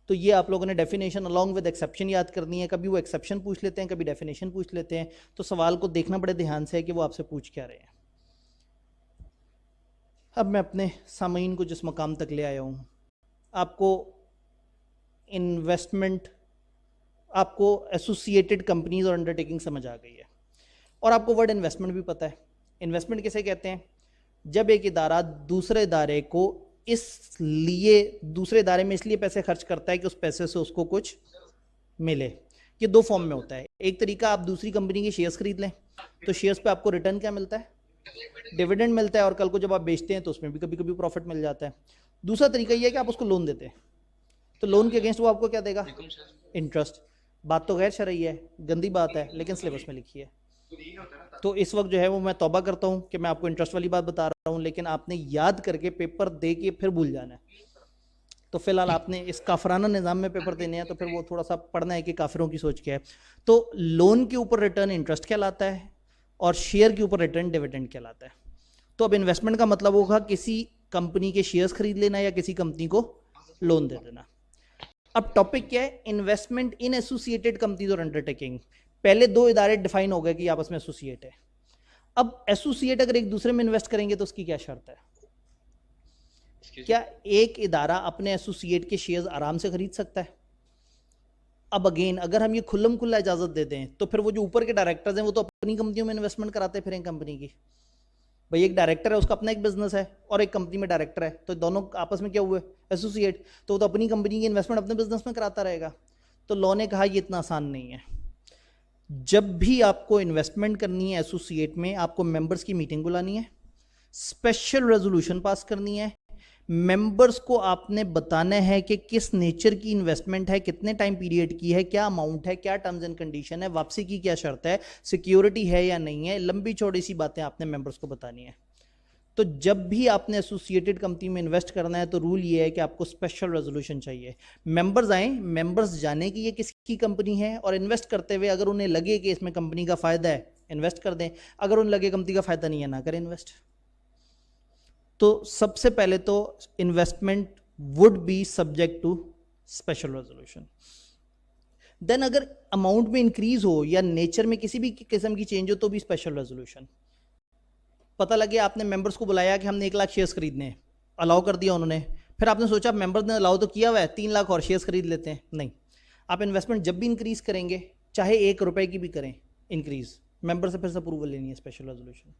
तो ये आप लोगों ने डेफिनेशन अलॉन्ग विद एक्सेप्शन याद करनी है। कभी वो एक्सेप्शन पूछ लेते हैं, कभी डेफिनेशन पूछ लेते हैं, तो सवाल को देखना बड़े ध्यान से है कि वो आपसे पूछ क्या रहे हैं। अब मैं अपने सामीन को जिस मकाम तक ले आया हूँ, आपको इन्वेस्टमेंट, आपको एसोसिएटेड कंपनीज और अंडरटेकिंग समझ आ गई है, और आपको वर्ड इन्वेस्टमेंट भी पता है। इन्वेस्टमेंट किसे कहते हैं? जब एक इदारा दूसरे इदारे को इसलिए दूसरे इदारे में इसलिए पैसे खर्च करता है कि उस पैसे से उसको कुछ मिले। ये 2 फॉर्म में होता है। एक तरीका, आप दूसरी कंपनी के शेयर्स खरीद लें, तो शेयर्स पे आपको रिटर्न क्या मिलता है? डिविडेंड मिलता है, और कल को जब आप बेचते हैं तो उसमें भी कभी कभी प्रॉफिट मिल जाता है। दूसरा तरीका यह है कि आप उसको लोन देते हैं, तो लोन के अगेंस्ट वो आपको क्या देगा? इंटरेस्ट। बात तो गैर शरई है, गंदी बात है, लेकिन सिलेबस में लिखी है। तो इस वक्त जो है वो मैं तौबा करता हूँ कि मैं आपको इंटरेस्ट वाली बात बता रहा हूँ, लेकिन आपने याद करके पेपर दे के फिर भूल जाना है। तो फिलहाल आपने इस काफराना निज़ाम में पेपर देने हैं, तो फिर वो थोड़ा सा पढ़ना है कि काफिरों की सोच क्या है। तो लोन के ऊपर रिटर्न इंटरेस्ट कहलाता है, और शेयर के ऊपर रिटर्न डिविडेंड कहलाता है। तो अब इन्वेस्टमेंट का मतलब होगा किसी कंपनी के शेयर्स खरीद लेना या किसी कंपनी को लोन दे देना। अब टॉपिक क्या है? इन्वेस्टमेंट इन एसोसिएटेड कंपनीज और अंडरटेकिंग। पहले 2 इदारे डिफाइन हो गए कि आपस में एसोसिएट है। अब एसोसिएट अगर एक दूसरे में इन्वेस्ट करेंगे तो उसकी क्या शर्त है? क्या एक इदारा अपने एसोसिएट के शेयर्स आराम से खरीद सकता है? अब अगेन, अगर हम ये खुल्लम खुल्ला इजाजत दे दें, तो फिर वो जो ऊपर के डायरेक्टर्स हैं वो तो अपनी कंपनियों में इन्वेस्टमेंट कराते हैं। फिर एक कंपनी की, भाई एक डायरेक्टर है, उसका अपना एक बिजनेस है, और एक कंपनी में डायरेक्टर है, तो दोनों आपस में क्या हुए? एसोसिएट। तो वो तो अपनी कंपनी की इन्वेस्टमेंट अपने बिजनेस में कराता रहेगा। तो लॉ ने कहा ये इतना आसान नहीं है। जब भी आपको इन्वेस्टमेंट करनी है एसोसिएट में, आपको मेंबर्स की मीटिंग बुलानी है, स्पेशल रेजोल्यूशन पास करनी है, मेंबर्स को आपने बताना है कि किस नेचर की इन्वेस्टमेंट है, कितने टाइम पीरियड की है, क्या अमाउंट है, क्या टर्म्स एंड कंडीशन है, वापसी की क्या शर्त है, सिक्योरिटी है या नहीं है, लंबी चौड़ी सी बातें आपने मेंबर्स को बतानी है। तो जब भी आपने एसोसिएटेड कंपनी में इन्वेस्ट करना है, तो रूल ये है कि आपको स्पेशल रेजोल्यूशन चाहिए। मेंबर्स आए, मेंबर्स जाने कि ये किसकी कंपनी है, और इन्वेस्ट करते हुए अगर उन्हें लगे कि इसमें कंपनी का फायदा है, इन्वेस्ट कर दें। अगर उन्हें लगे कंपनी का फायदा नहीं है, ना करें इन्वेस्ट। तो सबसे पहले तो investment would be subject to special resolution. Then अगर अमाउंट में इंक्रीज हो या नेचर में किसी भी किस्म की चेंज हो, तो भी स्पेशल रेजोल्यूशन। पता लगे आपने मेंबर्स को बुलाया कि हमने 1 लाख शेयर्स खरीदने हैं, अलाउ कर दिया उन्होंने, फिर आपने सोचा मेंबर्स ने अलाउ तो किया हुआ है, 3 लाख और शेयर्स खरीद लेते हैं। नहीं, आप इन्वेस्टमेंट जब भी इंक्रीज करेंगे, चाहे 1 रुपए की भी करें इंक्रीज, मेंबर से फिर से अप्रूवल लेनी है, स्पेशल रेजोल्यूशन।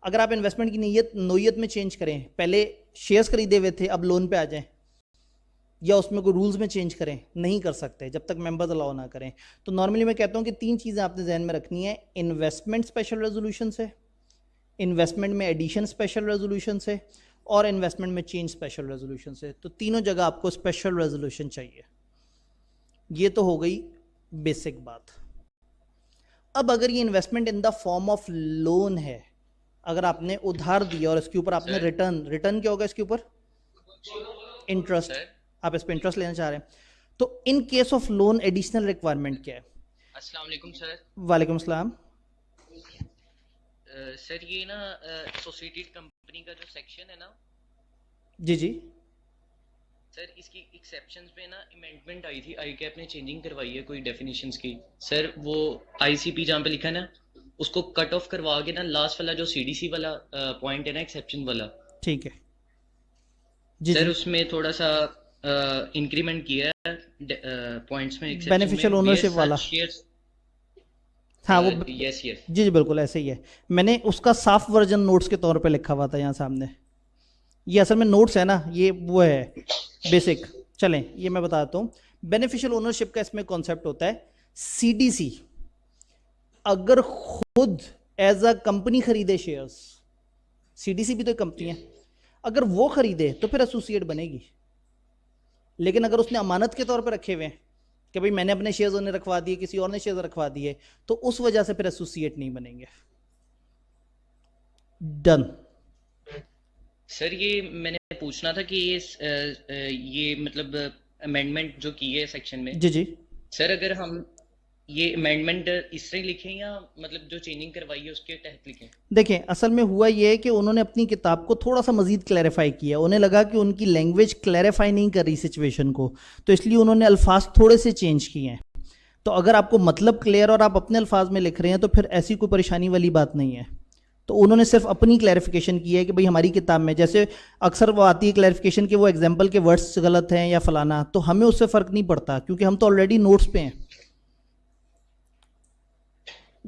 अगर आप इन्वेस्टमेंट की नोयत में चेंज करें, पहले शेयर्स खरीदे हुए थे अब लोन पे आ जाएं, या उसमें कोई रूल्स में चेंज करें, नहीं कर सकते जब तक मेंबर्स अलाउ ना करें। तो नॉर्मली मैं कहता हूं कि 3 चीज़ें आपने जहन में रखनी है: इन्वेस्टमेंट स्पेशल रेजोल्यूशन से, इन्वेस्टमेंट में एडिशन स्पेशल रेजोल्यूशन से, और इन्वेस्टमेंट में चेंज स्पेशल रेजोल्यूशन से। तो तीनों जगह आपको स्पेशल रेजोल्यूशन चाहिए। ये तो हो गई बेसिक बात। अब अगर ये investment in the form of loan है, अगर आपने उधार दिया और इसके ऊपर आपने रिटर्न क्या होगा? इसके ऊपर इंटरेस्ट, आप इस पर इंटरेस्ट लेना चाह रहे हैं। तो in case of loan additional requirement क्या है? अस्सलाम वालेकुम सर। वालेकुम सलाम। सर ये ना एसोसिएटेड कंपनी का जो सेक्शन है ना, जी जी सर इसकी एक्सेप्शंस में ना अमेंडमेंट आई थी, आई कैप ने चेंजिंग करवाई है कोई डेफिनेशंस की। सर वो आईसीपी जहाँ पे लिखा है ना, उसको कट ऑफ करवा के ना लास्ट वाला जो सीडीसी वाला पॉइंट है ना, एक्सेप्शन वाला, ठीक है जी सर जी। उसमें थोड़ा सा इंक्रीमेंट किया है पॉइंट्स में, बेनिफिशियल ओनरशिप वाला। हाँ वो यस यस जी जी बिल्कुल ऐसे ही है। मैंने उसका साफ वर्जन नोट्स के तौर पे लिखा हुआ था यहाँ सामने। ये असल में नोट्स है ना, ये वो है बेसिक। चलें ये मैं बताता हूँ। बेनिफिशियल ओनरशिप का इसमें कॉन्सेप्ट होता है सीडीसी अगर खुद एज अ कंपनी खरीदे शेयर्स, सीडीसी भी तो एक कंपनी है, अगर वो खरीदे तो फिर एसोसिएट बनेगी। लेकिन अगर उसने अमानत के तौर पर रखे हुए हैं कि भाई मैंने अपने शेयर्स उन्हें रखवा दिए, किसी और ने शेयर्स रखवा दिए, तो उस वजह से फिर एसोसिएट नहीं बनेंगे। डन। सर ये मैंने पूछना था कि ये मतलब अमेंडमेंट जो की है सेक्शन में, जी जी। सर अगर हम ये अमेंडमेंट इस तरह लिखें या मतलब जो चेंजिंग करवाई है उसके तहत लिखें? देखें, असल में हुआ ये है कि उन्होंने अपनी किताब को थोड़ा सा मजीद क्लैरिफाई किया, उन्हें लगा कि उनकी लैंग्वेज क्लैरिफाई नहीं कर रही सिचुएशन को, तो इसलिए उन्होंने अल्फाज थोड़े से चेंज किए हैं। तो अगर आपको मतलब क्लियर और आप अपने अल्फाज में लिख रहे हैं तो फिर ऐसी कोई परेशानी वाली बात नहीं है। तो उन्होंने सिर्फ अपनी क्लैरिफिकेशन की है कि भाई हमारी किताब में जैसे अक्सर वो आती है क्लैरिफिकेशन कि वो एग्जाम्पल के वर्ड्स गलत हैं या फलाना, तो हमें उससे फ़र्क नहीं पड़ता क्योंकि हम तो ऑलरेडी नोट्स पे हैं।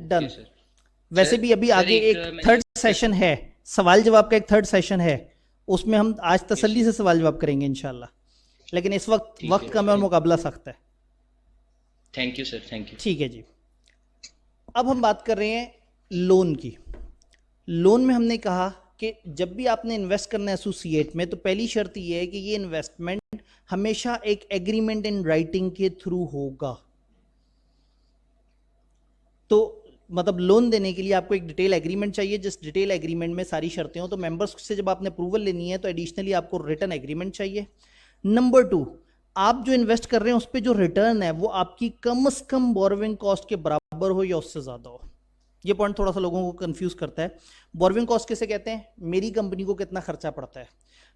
डन। सर वैसे भी अभी सर आगे एक मैंने थर्ड सेशन है, सवाल जवाब का एक थर्ड सेशन है, उसमें हम आज तसल्ली से सवाल जवाब करेंगे इंशाल्लाह, लेकिन इस वक्त ठीक वक्त है, कम है और मुकाबला सख्त है। Thank you sir, thank you. ठीक है जी। अब हम बात कर रहे हैं लोन की। लोन में हमने कहा कि जब भी आपने इन्वेस्ट करना है एसोसिएट में तो पहली शर्त यह है कि ये इन्वेस्टमेंट हमेशा एक एग्रीमेंट इन राइटिंग के थ्रू होगा। तो मतलब लोन देने के लिए आपको एक डिटेल एग्रीमेंट चाहिए, जिस डिटेल एग्रीमेंट में सारी शर्तें हो। तो मेंबर्स से जब आपने अप्रूवल लेनी है तो एडिशनली आपको रिटर्न एग्रीमेंट चाहिए। नंबर 2, आप जो इन्वेस्ट कर रहे हैं उस पर जो रिटर्न है वो आपकी कम से कम बोरोविंग कॉस्ट के बराबर हो या उससे ज़्यादा हो। ये पॉइंट थोड़ा सा लोगों को कंफ्यूज करता है। बोरोविंग कॉस्ट किसे कहते हैं? मेरी कंपनी को कितना खर्चा पड़ता है।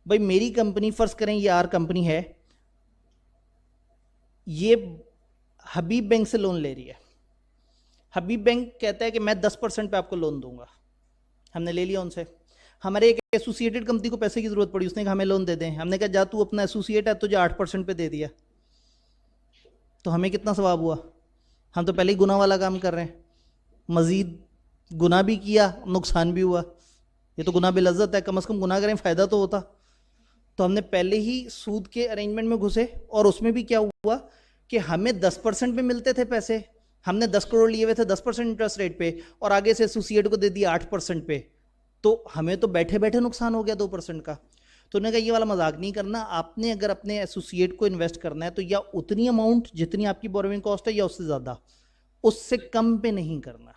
भाई मेरी कंपनी, फर्ज करें ये आर कंपनी है, ये हबीब बैंक से लोन ले रही है। हबीब बैंक कहता है कि मैं 10% पे आपको लोन दूंगा। हमने ले लिया उनसे। हमारे एक एसोसिएटेड कंपनी को पैसे की जरूरत पड़ी, उसने कहा हमें लोन दे दें। हमने कहा जा तू अपना एसोसिएट है, तुझे 8% पे दे दिया, तो हमें कितना सवाब हुआ? हम तो पहले ही गुनाह वाला काम कर रहे हैं, मजीद गुनाह भी किया, नुकसान भी हुआ। ये तो गुनाह बिलज़्ज़त है, कम से कम गुनाह करें फ़ायदा तो होता। तो हमने पहले ही सूद के अरेंजमेंट में घुसे, और उसमें भी क्या हुआ कि हमें 10% पे मिलते थे पैसे। हमने 10 करोड़ लिए हुए थे 10% इंटरेस्ट रेट पे, और आगे से एसोसिएट को दे दिया 8% पे, तो हमें तो बैठे बैठे नुकसान हो गया 2% का। तो उन्होंने कहा ये वाला मजाक नहीं करना, आपने अगर अपने एसोसिएट को इन्वेस्ट करना है तो या उतनी अमाउंट जितनी आपकी बोरोविंग कॉस्ट है या उससे ज़्यादा, उससे कम पे नहीं करना।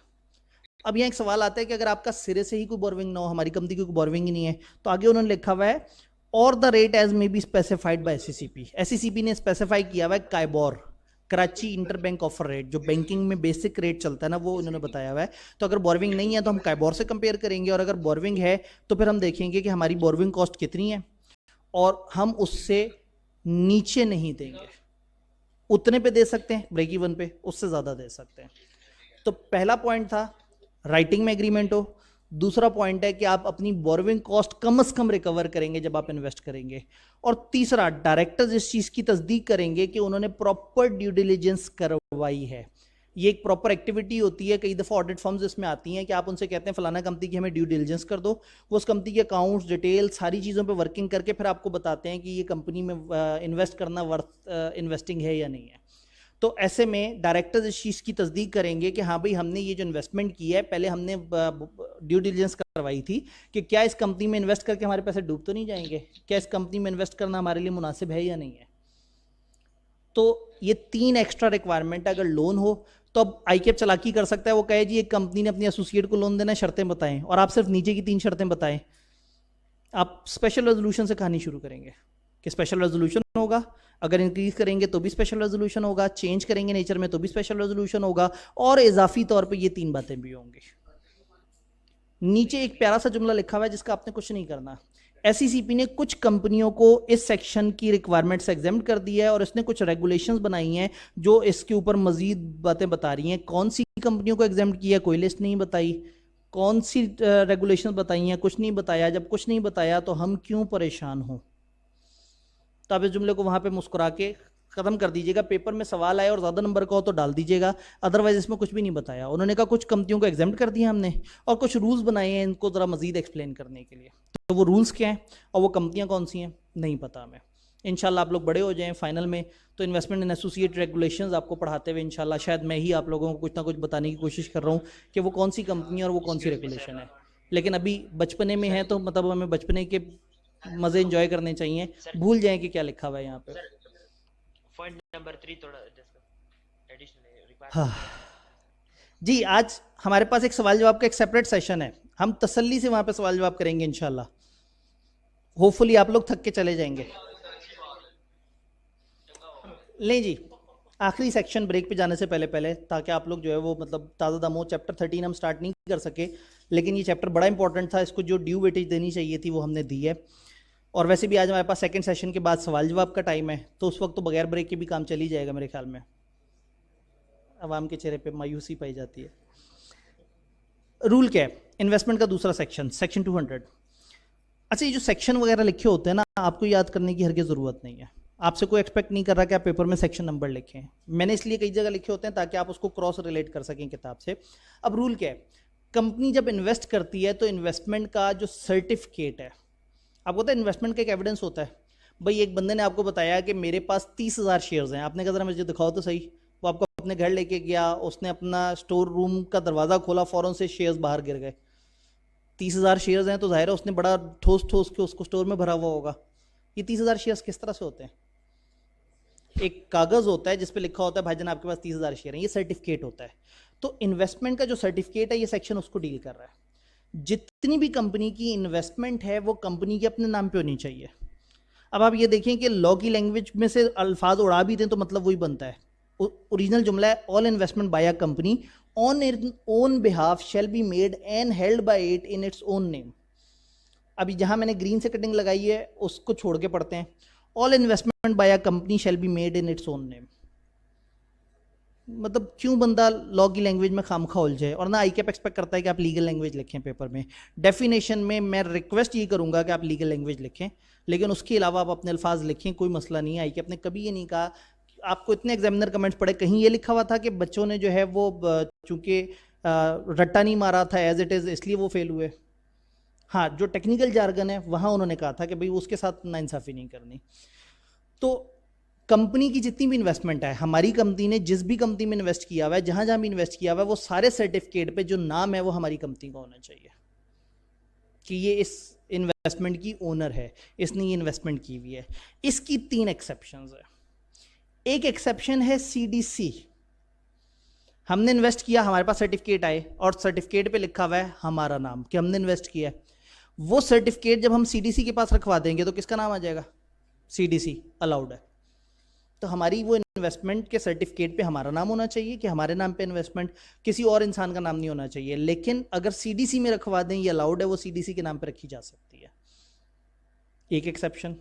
अब यहाँ एक सवाल आता है कि अगर आपका सिरे से ही कोई बोरोविंग ना हो, हमारी कंपनी की कोई बोरोविंग ही नहीं है, तो आगे उन्होंने लिखा हुआ है और the rate as may be specified by SCCP. SCCP ने स्पेसिफाई किया हुआ है KIBOR, Karachi interbank offer rate, जो बैंकिंग में बेसिक रेट चलता है ना, वो उन्होंने बताया हुआ है। तो अगर बोरोविंग नहीं है तो हम काइबोर से कंपेयर करेंगे, और अगर बोरोविंग है तो फिर हम देखेंगे कि हमारी बोरोविंग कॉस्ट कितनी है, और हम उससे नीचे नहीं देंगे। उतने पे दे सकते हैं ब्रेक इवन पे, उससे ज़्यादा दे सकते हैं। तो पहला पॉइंट था राइटिंग में एग्रीमेंट हो। दूसरा पॉइंट है कि आप अपनी बोरोविंग कॉस्ट कम से कम रिकवर करेंगे जब आप इन्वेस्ट करेंगे। और तीसरा, डायरेक्टर्स इस चीज़ की तस्दीक करेंगे कि उन्होंने प्रॉपर ड्यू डिलिजेंस करवाई है। ये एक प्रॉपर एक्टिविटी होती है। कई दफ़ा ऑडिट फर्म्स इसमें आती हैं कि आप उनसे कहते हैं फलाना कंपनी की हमें ड्यू डिलिजेंस कर दो, वो उस कंपनी के अकाउंट्स, डिटेल, सारी चीज़ों पे वर्किंग करके फिर आपको बताते हैं कि ये कंपनी में इन्वेस्ट करना वर्थ इन्वेस्टिंग है या नहीं है। तो ऐसे में डायरेक्टर्स इस चीज़ की तस्दीक करेंगे कि हाँ भाई हमने ये जो इन्वेस्टमेंट की है, पहले हमने ड्यू डिलिजेंस करवाई थी कि क्या इस कंपनी में इन्वेस्ट करके हमारे पैसे डूब तो नहीं जाएंगे, क्या इस कंपनी में इन्वेस्ट करना हमारे लिए मुनासिब है या नहीं है। तो ये 3 एक्स्ट्रा रिक्वायरमेंट है। अगर लोन हो तो अब आईकेप चालाकी कर सकता है, वो कहे जी एक कंपनी ने अपनी एसोसिएट को लोन देना है, शर्तें बताएं, और आप सिर्फ नीचे की 3 शर्तें बताएं। आप स्पेशल रेजोल्यूशन से कहानी शुरू करेंगे कि स्पेशल रेजोल्यूशन होगा, अगर इंक्रीज करेंगे तो भी स्पेशल रेजोल्यूशन होगा, चेंज करेंगे नेचर में तो भी स्पेशल रेजोल्यूशन होगा, और इजाफी तौर पे ये 3 बातें भी होंगी। नीचे एक प्यारा सा जुमला लिखा हुआ है जिसका आपने कुछ नहीं करना। एससीसीपी ने कुछ कंपनियों को इस सेक्शन की रिक्वायरमेंट से एग्जेम्प्ट कर दिया है, और इसने कुछ रेगुलेशंस बनाई हैं जो इसके ऊपर मजीद बातें बता रही हैं। कौन सी कंपनियों को एग्जेम्प्ट किया, कोई लिस्ट नहीं बताई। कौन सी रेगुलेशंस बताई हैं, कुछ नहीं बताया। जब कुछ नहीं बताया तो हम क्यों परेशान हों। तो आप इस जुमले को वहाँ पे मुस्कुरा के ख़त्म कर दीजिएगा। पेपर में सवाल आए और ज़्यादा नंबर का हो तो डाल दीजिएगा, अदरवाइज इसमें कुछ भी नहीं बताया। उन्होंने कहा कुछ कंपनियों को एग्जेम्प्ट कर दिया हमने, और कुछ रूल्स बनाए हैं इनको ज़रा मजीद एक्सप्लेन करने के लिए। तो वो रूल्स क्या हैं और वो कंपनियाँ कौन सी हैं नहीं पता हमें। इंशाल्लाह आप लोग बड़े हो जाएं फाइनल में तो इन्वेस्टमेंट इन एसोसिएट रेगुलेशंस आपको पढ़ाते हुए इंशाल्लाह शायद मैं ही आप लोगों को कुछ ना कुछ बताने की कोशिश कर रहा हूँ कि वो कौन सी कंपनी और वो कौन सी रेगुलेशन है। लेकिन अभी बचपने में है तो मतलब हमें बचपने के मज़े इंजॉय करने चाहिए, भूल जाएं कि क्या लिखा हुआ है यहाँ पे। पॉइंट नंबर 3 थोड़ा एडिशनल रिक्वायरमेंट। हाँ जी, आज हमारे पास एक सवाल जवाब का एक सेपरेट सेशन है, हम तसल्ली से वहाँ पे सवाल जवाब करेंगे इंशाल्लाह। होपफुली आप लोग थक के चले जाएंगे। लें जी, आखिरी सेक्शन ब्रेक पे जाने से पहले पहले, ताकि आप लोग जो है वो मतलब ताज़ा दमो चैप्टर 13 हम स्टार्ट नहीं कर सके, लेकिन ये चैप्टर बड़ा इंपॉर्टेंट था, इसको जो ड्यू वेटेज देनी चाहिए थी वो हमने दी है। और वैसे भी आज हमारे पास सेकंड सेशन के बाद सवाल जवाब का टाइम है, तो उस वक्त तो बगैर ब्रेक के भी काम चल ही जाएगा मेरे ख्याल में। अवाम के चेहरे पे मायूसी पाई जाती है। रूल क्या है? इन्वेस्टमेंट का दूसरा सेक्शन, सेक्शन 200। अच्छा, ये जो सेक्शन वगैरह लिखे होते हैं ना, आपको याद करने की हरगिज़ ज़रूरत नहीं है। आपसे कोई एक्सपेक्ट नहीं कर रहा कि आप पेपर में सेक्शन नंबर लिखें। मैंने इसलिए कई जगह लिखे होते हैं ताकि आप उसको क्रॉस रिलेट कर सकें किताब से। अब रूल क्या है? कंपनी जब इन्वेस्ट करती है तो इन्वेस्टमेंट का जो सर्टिफिकेट है, आपको पता है इन्वेस्टमेंट का एक एविडेंस होता है। भाई एक बंदे ने आपको बताया कि मेरे पास 30,000 शेयर्स हैं, आपने कहा ज़रा मुझे दिखाओ तो सही। वो आपको अपने घर लेके गया, उसने अपना स्टोर रूम का दरवाज़ा खोला, फ़ौरन से शेयर्स बाहर गिर गए। 30,000 शेयर्स हैं तो जाहिर है उसने बड़ा ठोस ठोस के उसको स्टोर में भरा हुआ होगा। ये 30,000 शेयर्स किस तरह से होते हैं? एक कागज़ होता है जिस पे लिखा होता है भाईजान आपके पास 30,000 शेयर हैं, ये सर्टिफिकेट होता है। तो इन्वेस्टमेंट का जो सर्टिफिकेट है, ये सेक्शन उसको डील कर रहा है। जितनी भी कंपनी की इन्वेस्टमेंट है वो कंपनी के अपने नाम पे होनी चाहिए। अब आप ये देखें कि लॉ की लैंग्वेज में से अल्फाज उड़ा भी दें तो मतलब वही बनता है। ओरिजिनल जुमला है, all investment by a company on its own behalf shall be made and held by it in its own name. अभी जहां मैंने ग्रीन से कटिंग लगाई है उसको छोड़ के पढ़ते हैं, all investment by a company shall be made in its own name. मतलब क्यों बंदा लॉ की लैंग्वेज में खामखा उलझे? और ना आई कैप एक्सपेक्ट करता है कि आप लीगल लैंग्वेज लिखें पेपर में। डेफिनेशन में मैं रिक्वेस्ट ये करूंगा कि आप लीगल लैंग्वेज लिखें, लेकिन उसके अलावा आप अपने अल्फाज लिखें, कोई मसला नहीं है। आई कैप ने कभी ये नहीं कहा। आपको इतने एग्जामिनर कमेंट्स पढ़े, कहीं ये लिखा हुआ था कि बच्चों ने जो है वो चूंकि रट्टा नहीं मारा था एज इट इज़ इसलिए वो फेल हुए। हाँ, जो टेक्निकल जार्गन है वहाँ उन्होंने कहा था कि भाई उसके साथ नाइंसाफ़ी नहीं करनी। तो कंपनी की जितनी भी इन्वेस्टमेंट है, हमारी कंपनी ने जिस भी कंपनी में इन्वेस्ट किया हुआ है, जहां जहां भी इन्वेस्ट किया हुआ है, वो सारे सर्टिफिकेट पे जो नाम है वो हमारी कंपनी का होना चाहिए कि ये इस इन्वेस्टमेंट की ओनर है, इसने ये इन्वेस्टमेंट की हुई है। इसकी 3 एक्सेप्शंस है। एक एक्सेप्शन है सीडीसी। हमने इन्वेस्ट किया, हमारे पास सर्टिफिकेट आए और सर्टिफिकेट पे लिखा हुआ है हमारा नाम कि हमने इन्वेस्ट किया। वो सर्टिफिकेट जब हम सीडीसी के पास रखवा देंगे तो किसका नाम आ जाएगा? सीडीसी अलाउड है। तो हमारी वो इन्वेस्टमेंट के सर्टिफिकेट पे हमारा नाम होना चाहिए कि हमारे नाम पे इन्वेस्टमेंट, किसी और इंसान का नाम नहीं होना चाहिए। लेकिन अगर सीडीसी में रखवा दें, ये अलाउड है, वो सीडीसी के नाम पे रखी जा सकती है। एक एक्सेप्शन।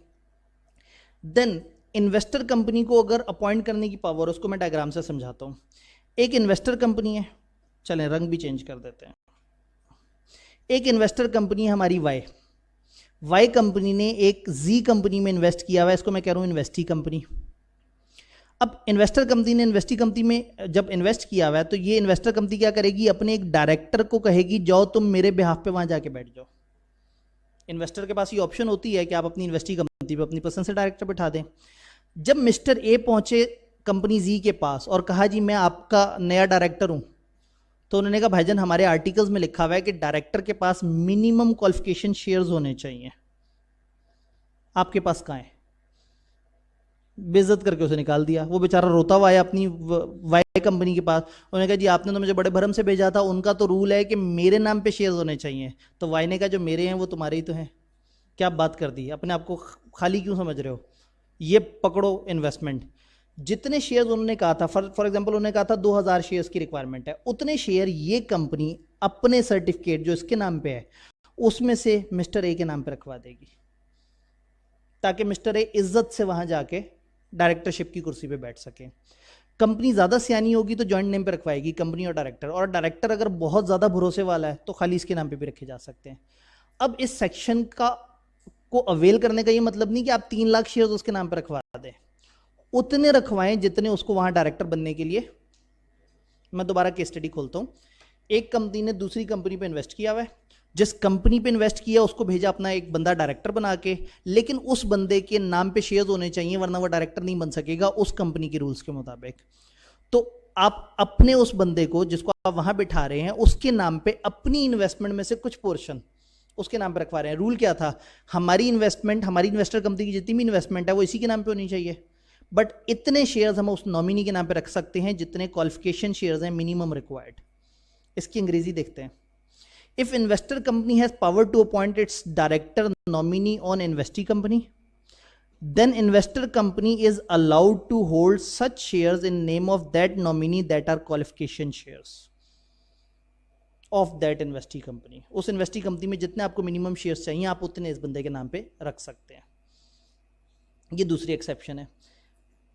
देन इन्वेस्टर कंपनी को अगर अपॉइंट करने की पावर, उसको मैं डायग्राम से समझाता हूँ। एक इन्वेस्टर कंपनी है, चलें रंग भी चेंज कर देते हैं। एक इन्वेस्टर कंपनी है हमारी वाई कंपनी ने एक जी कंपनी में इन्वेस्ट किया हुआ है, इसको मैं कह रहा हूँ इन्वेस्टी कंपनी। अब इन्वेस्टर कंपनी ने इन्वेस्टी कंपनी में जब इन्वेस्ट किया हुआ है, तो ये इन्वेस्टर कंपनी क्या करेगी? अपने एक डायरेक्टर को कहेगी जाओ तुम मेरे बिहाफ पे वहां जाके बैठ जाओ। इन्वेस्टर के पास ये ऑप्शन होती है कि आप अपनी इन्वेस्टी कंपनी पे अपनी पसंद से डायरेक्टर बिठा दें। जब मिस्टर ए पहुंचे कंपनी जी के पास और कहा जी मैं आपका नया डायरेक्टर हूं, तो उन्होंने कहा भाईजान हमारे आर्टिकल्स में लिखा हुआ है कि डायरेक्टर के पास मिनिमम क्वालिफिकेशन शेयर्स होने चाहिए, आपके पास कहाँ है? बेइज्जत करके उसे निकाल दिया। वो बेचारा रोता हुआ आया अपनी वाई कंपनी के पास। उन्होंने कहा जी आपने तो मुझे बड़े भरम से भेजा था, उनका तो रूल है कि मेरे नाम पे शेयर्स होने चाहिए। तो वाई ने कहा जो मेरे हैं वो तुम्हारे ही तो हैं, क्या बात कर दी? अपने आप को खाली क्यों समझ रहे हो? ये पकड़ो इन्वेस्टमेंट। जितने शेयर्स उन्होंने कहा था, फॉर एग्जाम्पल उन्होंने कहा था 2,000 शेयर्स की रिक्वायरमेंट है, उतने शेयर ये कंपनी अपने सर्टिफिकेट जो इसके नाम पे है उसमें से मिस्टर ए के नाम पे रखवा देगी, ताकि मिस्टर ए इज्जत से वहां जाके डायरेक्टरशिप की कुर्सी पे बैठ सके। कंपनी ज़्यादा सियानी होगी तो जॉइंट नेम पे रखवाएगी कंपनी और डायरेक्टर अगर बहुत ज़्यादा भरोसे वाला है तो खाली इसके नाम पे भी रखे जा सकते हैं। अब इस सेक्शन को अवेल करने का ये मतलब नहीं कि आप 3 लाख शेयर्स उसके नाम पे रखवा दें, उतने रखवाएं जितने उसको वहां डायरेक्टर बनने के लिए। मैं दोबारा केस स्टडी खोलता हूं। एक कंपनी ने दूसरी कंपनी पे इन्वेस्ट किया हुआ है, जिस कंपनी पे इन्वेस्ट किया उसको भेजा अपना एक बंदा डायरेक्टर बना के, लेकिन उस बंदे के नाम पे शेयर्स होने चाहिए वरना वो डायरेक्टर नहीं बन सकेगा उस कंपनी के रूल्स के मुताबिक। तो आप अपने उस बंदे को जिसको आप वहां बिठा रहे हैं उसके नाम पे अपनी इन्वेस्टमेंट में से कुछ पोर्शन उसके नाम पे रखवा रहे हैं। रूल क्या था? हमारी इन्वेस्टमेंट, हमारी इन्वेस्टर कंपनी की जितनी भी इन्वेस्टमेंट है वो इसी के नाम पे होनी चाहिए, बट इतने शेयर्स हम उस नॉमिनी के नाम पे रख सकते हैं जितने क्वालिफिकेशन शेयर्स हैं मिनिमम रिक्वायर्ड। इसकी अंग्रेजी देखते हैं। If investor company has power to appoint its director nominee on investee company, then investor company is allowed to hold such shares in name of that nominee that are qualification shares of that investee company. उस investee company में जितने आपको minimum shares चाहिए आप उतने इस बंदे के नाम पे रख सकते हैं. ये दूसरी एक्सेप्शन है.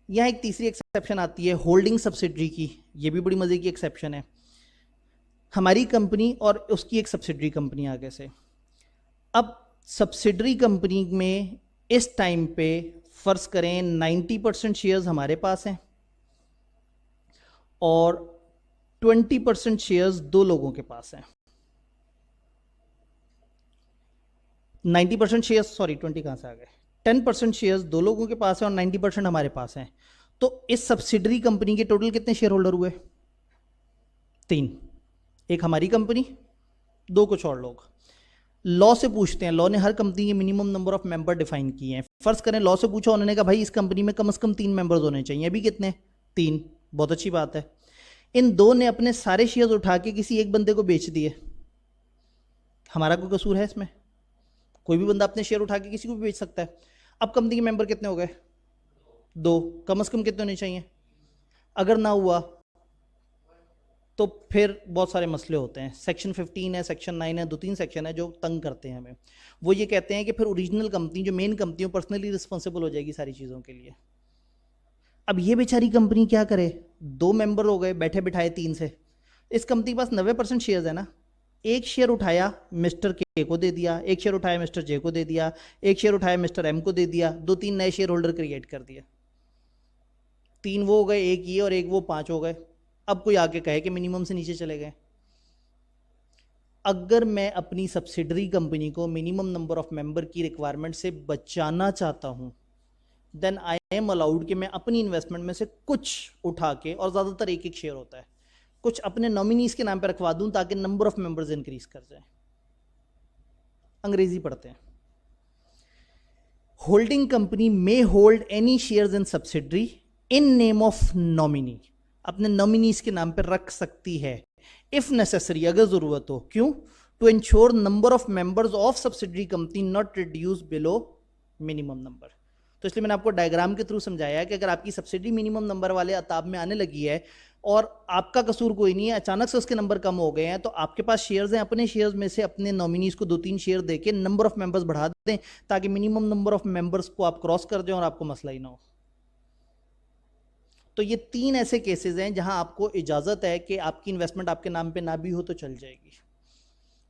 यहाँ एक तीसरी एक्सेप्शन आती है होल्डिंग सब्सिडरी की. ये भी बड़ी मजे की एक्सेप्शन है. हमारी कंपनी और उसकी एक सब्सिडरी कंपनी आगे से. अब सब्सिडरी कंपनी में इस टाइम पे फर्ज करें 90% शेयर्स हमारे पास हैं और 20% शेयर्स दो लोगों के पास हैं. 90% शेयर्स, सॉरी 20 कहां से आ गए, 10% शेयर्स दो लोगों के पास है और 90% हमारे पास हैं. तो इस सब्सिडरी कंपनी के टोटल कितने शेयर होल्डर हुए? 3. एक हमारी कंपनी, 2 कुछ और लोग. लॉ से पूछते हैं, लॉ ने हर कंपनी के minimum number of member define किए हैं. फर्ज करें लॉ से पूछा, उन्होंने कहा भाई इस कंपनी में कम से कम 3 मेंबर्स होने चाहिए. अभी कितने? 3. बहुत अच्छी बात है. इन 2 ने अपने सारे शेयर्स उठा के किसी एक बंदे को बेच दिए. हमारा कोई कसूर है इसमें? कोई भी बंदा अपने शेयर उठा के किसी को भी बेच सकता है. अब कंपनी के मेंबर कितने हो गए? 2. कम से कम कितने होने चाहिए? अगर ना हुआ तो फिर बहुत सारे मसले होते हैं. सेक्शन 15 है, सेक्शन 9 है, 2-3 सेक्शन है जो तंग करते हैं हमें. वो ये कहते हैं कि फिर ओरिजिनल कंपनी जो मेन कंपनी हो पर्सनली रिस्पॉन्सिबल हो जाएगी सारी चीज़ों के लिए. अब ये बेचारी कंपनी क्या करे? 2 मेंबर हो गए बैठे बिठाए 3 से. इस कंपनी के पास 90% शेयर्स है ना. एक शेयर उठाया मिस्टर के को दे दिया, एक शेयर उठाया मिस्टर जे को दे दिया, एक शेयर उठाया मिस्टर एम को दे दिया, 2-3 नए शेयर होल्डर क्रिएट कर दिया. 3 वो हो गए, एक ये और एक वो, 5 हो गए. अब कोई आके कहे कि मिनिमम से नीचे चले गए. अगर मैं अपनी सब्सिडरी कंपनी को मिनिमम नंबर ऑफ मेंबर की रिक्वायरमेंट से बचाना चाहता हूं, देन आई एम अलाउड कि मैं अपनी इन्वेस्टमेंट में से कुछ उठा के, और ज़्यादातर एक शेयर होता है, कुछ अपने नॉमिनीज के नाम पे रखवा दूं ताकि नंबर ऑफ मेंबर्स इंक्रीज कर जाए. अंग्रेजी पढ़ते हैं. Holding company may hold any shares in subsidiary in name of nominee. अपने नॉमिनीज के नाम पे रख सकती है इफ नेसेसरी, अगर जरूरत हो. क्यों? To ensure number of members of subsidiary company not reduce below minimum number. तो इसलिए मैंने आपको डायग्राम के थ्रू समझाया है कि अगर आपकी सब्सिडी मिनिमम नंबर वाले अताब में आने लगी है और आपका कसूर कोई नहीं है, अचानक से उसके नंबर कम हो गए हैं, तो आपके पास शेयर्स हैं, अपने शेयर्स में से अपने नॉमिनीज को 2-3 शेयर देके नंबर ऑफ मेंबर्स बढ़ा दें ताकि मिनिमम नंबर ऑफ मेंबर्स को आप क्रॉस कर दें और आपको मसला ही ना हो. तो ये 3 ऐसे केसेस हैं जहां आपको इजाजत है कि आपकी इन्वेस्टमेंट आपके नाम पे ना भी हो तो चल जाएगी.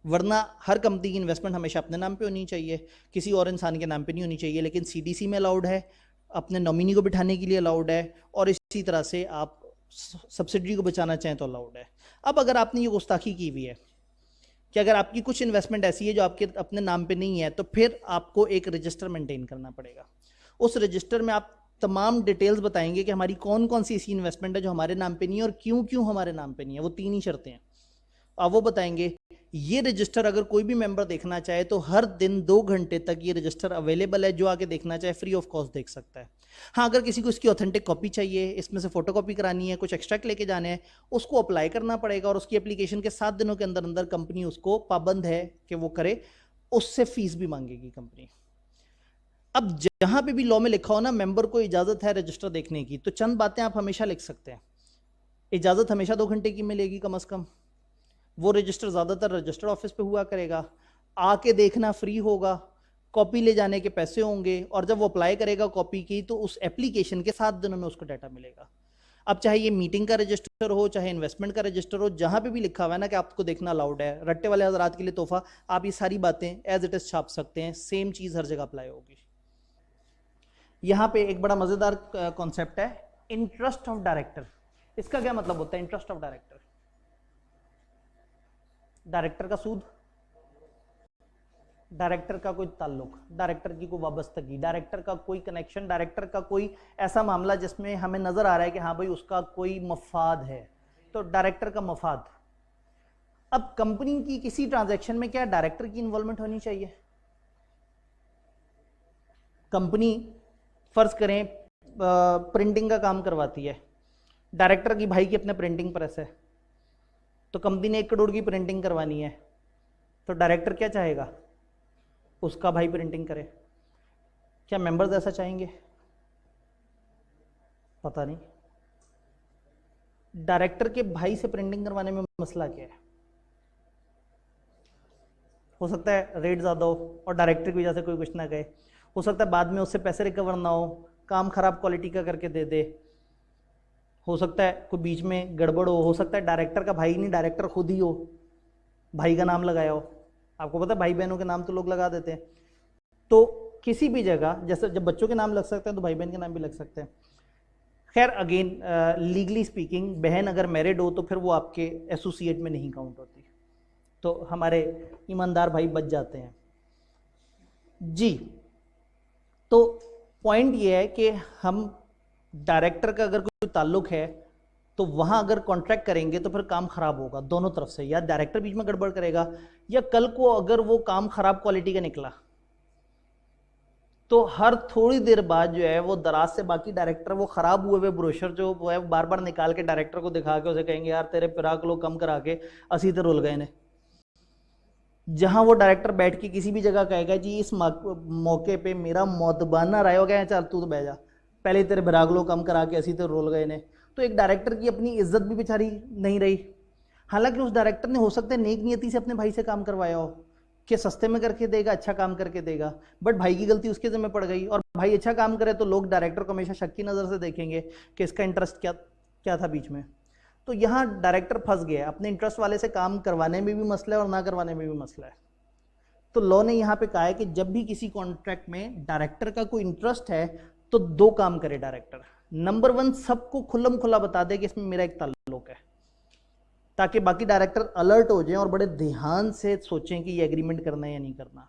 वरना हर कंपनी की इन्वेस्टमेंट हमेशा अपने नाम पे होनी चाहिए, किसी और इंसान के नाम पे नहीं होनी चाहिए. लेकिन सीडीसी में अलाउड है, अपने नॉमिनी को बिठाने के लिए अलाउड है, और इसी तरह से आप सब्सिडरी को बचाना चाहें तो अलाउड है. अब अगर आपने ये गुस्ताखी की हुई है कि अगर आपकी कुछ इन्वेस्टमेंट ऐसी है जो आपके अपने नाम पे नहीं है, तो फिर आपको एक रजिस्टर मेंटेन करना पड़ेगा. उस रजिस्टर में आप तमाम डिटेल्स बताएंगे कि हमारी कौन कौन सी ऐसी इन्वेस्टमेंट है जो हमारे नाम पे नहीं है और क्यों क्यों हमारे नाम पे नहीं है. वो 3 ही शर्तें हैं. अब वो बताएंगे. ये रजिस्टर अगर कोई भी मेंबर देखना चाहे तो हर दिन 2 घंटे तक ये रजिस्टर अवेलेबल है. जो आके देखना चाहे फ्री ऑफ कॉस्ट देख सकता है. हाँ, अगर किसी को इसकी ऑथेंटिक कॉपी चाहिए, इसमें से फोटो कॉपी करानी है, कुछ एक्सट्रैक्ट लेके जाने हैं, उसको अप्लाई करना पड़ेगा और उसकी एप्लीकेशन के 7 दिनों के अंदर अंदर कंपनी उसको पाबंद है कि वो करे. उससे फीस भी मांगेगी कंपनी. अब जहां पे भी लॉ में लिखा हो ना मेंबर को इजाजत है रजिस्टर देखने की, तो चंद बातें आप हमेशा लिख सकते हैं. इजाजत हमेशा 2 घंटे की मिलेगी कम से कम. वो रजिस्टर ज्यादातर रजिस्टर ऑफिस पे हुआ करेगा. आके देखना फ्री होगा. कॉपी ले जाने के पैसे होंगे, और जब वो अप्लाई करेगा कॉपी की तो उस एप्लीकेशन के 7 दिनों में उसको डाटा मिलेगा. अब चाहे ये मीटिंग का रजिस्टर हो, चाहे इन्वेस्टमेंट का रजिस्टर हो, जहां पे भी लिखा हुआ है ना कि आपको देखना अलाउड है, रट्टे वाले हजरात के लिए तोहफा, आप ये सारी बातें एज इट इज छाप सकते हैं. सेम चीज हर जगह अप्लाई होगी. यहां पे एक बड़ा मजेदार कॉन्सेप्ट है, इंटरेस्ट ऑफ डायरेक्टर. इसका क्या मतलब होता है? इंटरेस्ट ऑफ डायरेक्टर, डायरेक्टर का सूद, डायरेक्टर का कोई ताल्लुक, डायरेक्टर की कोई वाबस्तगी, डायरेक्टर का कोई कनेक्शन, डायरेक्टर का कोई ऐसा मामला जिसमें हमें नजर आ रहा है कि हाँ भाई उसका कोई मफाद है, तो डायरेक्टर का मफाद. अब कंपनी की किसी ट्रांजैक्शन में क्या डायरेक्टर की इन्वॉल्वमेंट होनी चाहिए? कंपनी फर्ज करें प्रिंटिंग का काम करवाती है, डायरेक्टर की भाई की अपने प्रिंटिंग प्रेस है, तो कंपनी ने 1 करोड़ की प्रिंटिंग करवानी है, तो डायरेक्टर क्या चाहेगा? उसका भाई प्रिंटिंग करे. क्या मेंबर्स ऐसा चाहेंगे? पता नहीं। डायरेक्टर के भाई से प्रिंटिंग करवाने में मसला क्या है? हो सकता है रेट ज़्यादा हो और डायरेक्टर की वजह से कोई कुछ ना कहे, हो सकता है बाद में उससे पैसे रिकवर ना हो, काम खराब क्वालिटी का करके दे दे, हो सकता है कोई बीच में गड़बड़ हो सकता है डायरेक्टर का भाई नहीं डायरेक्टर खुद ही हो, भाई का नाम लगाया हो। आपको पता है भाई बहनों के नाम तो लोग लगा देते हैं। तो किसी भी जगह जैसे जब बच्चों के नाम लग सकते हैं तो भाई बहन के नाम भी लग सकते हैं। खैर अगेन लीगली स्पीकिंग बहन अगर मैरिड हो तो फिर वो आपके एसोसिएट में नहीं काउंट होती, तो हमारे ईमानदार भाई बच जाते हैं जी। तो पॉइंट ये है कि हम डायरेक्टर का अगर कोई ताल्लुक है तो वहां अगर कॉन्ट्रैक्ट करेंगे तो फिर काम खराब होगा दोनों तरफ से, या डायरेक्टर बीच में गड़बड़ करेगा या कल को अगर वो काम खराब क्वालिटी का निकला तो हर थोड़ी देर बाद जो है वो दराज से बाकी डायरेक्टर वो खराब हुए ब्रोशर जो वो है बार बार निकाल के डायरेक्टर को दिखा के उसे कहेंगे यार तेरे पिराक लो कम करा के असी ते रुल गए ने। जहां वो डायरेक्टर बैठ के किसी भी जगह कहेगा जी इस मौके पे मेरा मौतबाना राय हो गया, चल तू तो बह जा, पहले तेरे बिरागलो कम करा के असी तो रोल गए ने। तो एक डायरेक्टर की अपनी इज्जत भी बेचारी नहीं रही। हालांकि उस डायरेक्टर ने हो सकता है नेक नियति से अपने भाई से काम करवाया हो कि सस्ते में करके देगा, अच्छा काम करके देगा, बट भाई की गलती उसके जिम्मे पड़ गई। और भाई अच्छा काम करे तो लोग डायरेक्टर को हमेशा शक की नज़र से देखेंगे कि इसका इंटरेस्ट क्या था बीच में। तो यहाँ डायरेक्टर फंस गया, अपने इंटरेस्ट वाले से काम करवाने में भी मसला है और ना करवाने में भी मसला है। तो लॉ ने यहाँ पे कहा है कि जब भी किसी कॉन्ट्रैक्ट में डायरेक्टर का कोई इंटरेस्ट है तो दो काम करे डायरेक्टर। नंबर 1 सबको खुल्लम खुला बता दे कि इसमें मेरा एक ताल्लुक है, ताकि बाकी डायरेक्टर अलर्ट हो जाएं और बड़े ध्यान से सोचें कि ये एग्रीमेंट करना है या नहीं करना।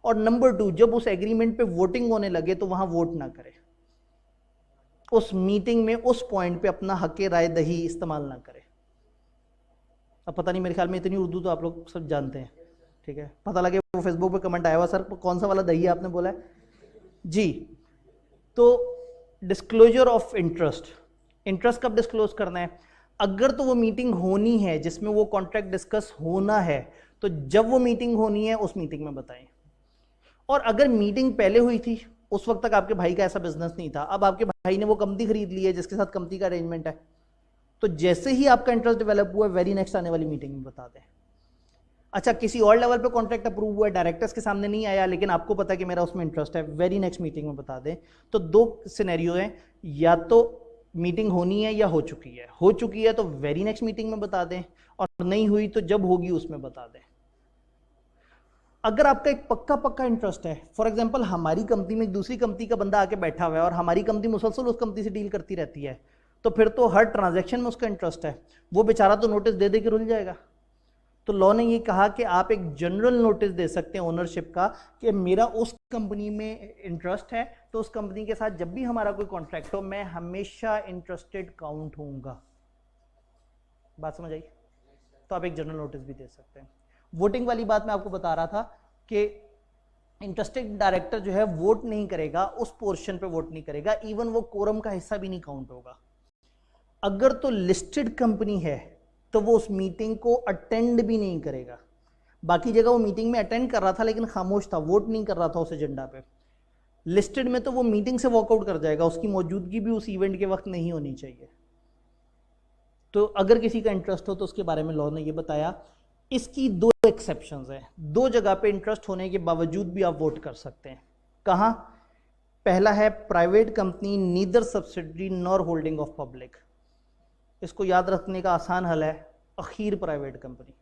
और नंबर 2 जब उस एग्रीमेंट पे वोटिंग होने लगे तो वहां वोट ना करे, उस मीटिंग में उस पॉइंट पे अपना हक राय दही इस्तेमाल ना करे। अब पता नहीं मेरे ख्याल में इतनी उर्दू तो आप लोग सब जानते हैं, ठीक है। पता लगे वो फेसबुक पे कमेंट आया हुआ सर कौन सा वाला दही आपने बोला है जी। तो डिस्क्लोजर ऑफ इंटरेस्ट कब डिस्क्लोज करना है? अगर तो वो मीटिंग होनी है जिसमें वो कॉन्ट्रैक्ट डिस्कस होना है तो जब वो मीटिंग होनी है उस मीटिंग में बताएं। और अगर मीटिंग पहले हुई थी उस वक्त तक आपके भाई का ऐसा बिजनेस नहीं था, अब आपके भाई ने वो कंपनी खरीद ली है जिसके साथ कंपनी का अरेंजमेंट है, तो जैसे ही आपका इंटरेस्ट डेवलप हुआ वेरी नेक्स्ट आने वाली मीटिंग में बता दें। अच्छा किसी और लेवल पे कॉन्ट्रैक्ट अप्रूव हुआ है, डायरेक्टर्स के सामने नहीं आया लेकिन आपको पता है कि मेरा उसमें इंटरेस्ट है, वेरी नेक्स्ट मीटिंग में बता दें। तो दो सिनेरियो हैं, या तो मीटिंग होनी है या हो चुकी है तो वेरी नेक्स्ट मीटिंग में बता दें, और नहीं हुई तो जब होगी उसमें बता दें। अगर आपका एक पक्का इंटरेस्ट है, फॉर एग्जांपल हमारी कंपनी में एक दूसरी कंपनी का बंदा आके बैठा हुआ है और हमारी कंपनी मुसलसल उस कंपनी से डील करती रहती है, तो फिर तो हर ट्रांजैक्शन में उसका इंटरेस्ट है, वो बेचारा तो नोटिस दे दे के रुल जाएगा। तो लॉ ने ये कहा कि आप एक जनरल नोटिस दे सकते हैं ओनरशिप का कि मेरा उस कंपनी में इंटरेस्ट है, तो उस कंपनी के साथ जब भी हमारा कोई कॉन्ट्रैक्ट हो मैं हमेशा इंटरेस्टेड काउंट होऊंगा। बात समझ आई? तो आप एक जनरल नोटिस भी दे सकते हैं। वोटिंग वाली बात मैं आपको बता रहा था कि इंटरेस्टेड डायरेक्टर जो है वोट नहीं करेगा, उस पोर्शन पे वोट नहीं करेगा, इवन वो कोरम का हिस्सा भी नहीं काउंट होगा। अगर तो लिस्टेड कंपनी है तो वो उस मीटिंग को अटेंड भी नहीं करेगा। बाकी जगह वो मीटिंग में अटेंड कर रहा था लेकिन खामोश था, वोट नहीं कर रहा था उस एजेंडा पे। लिस्टेड में तो वो मीटिंग से वॉकआउट कर जाएगा, उसकी मौजूदगी भी उस इवेंट के वक्त नहीं होनी चाहिए। तो अगर किसी का इंटरेस्ट हो तो उसके बारे में लॉ ने ये बताया। इसकी दो एक्सेप्शंस हैं, दो जगह पे इंटरेस्ट होने के बावजूद भी आप वोट कर सकते हैं। कहाँ? पहला है private company neither subsidiary nor holding of public. इसको याद रखने का आसान हल है अखीर प्राइवेट कंपनी,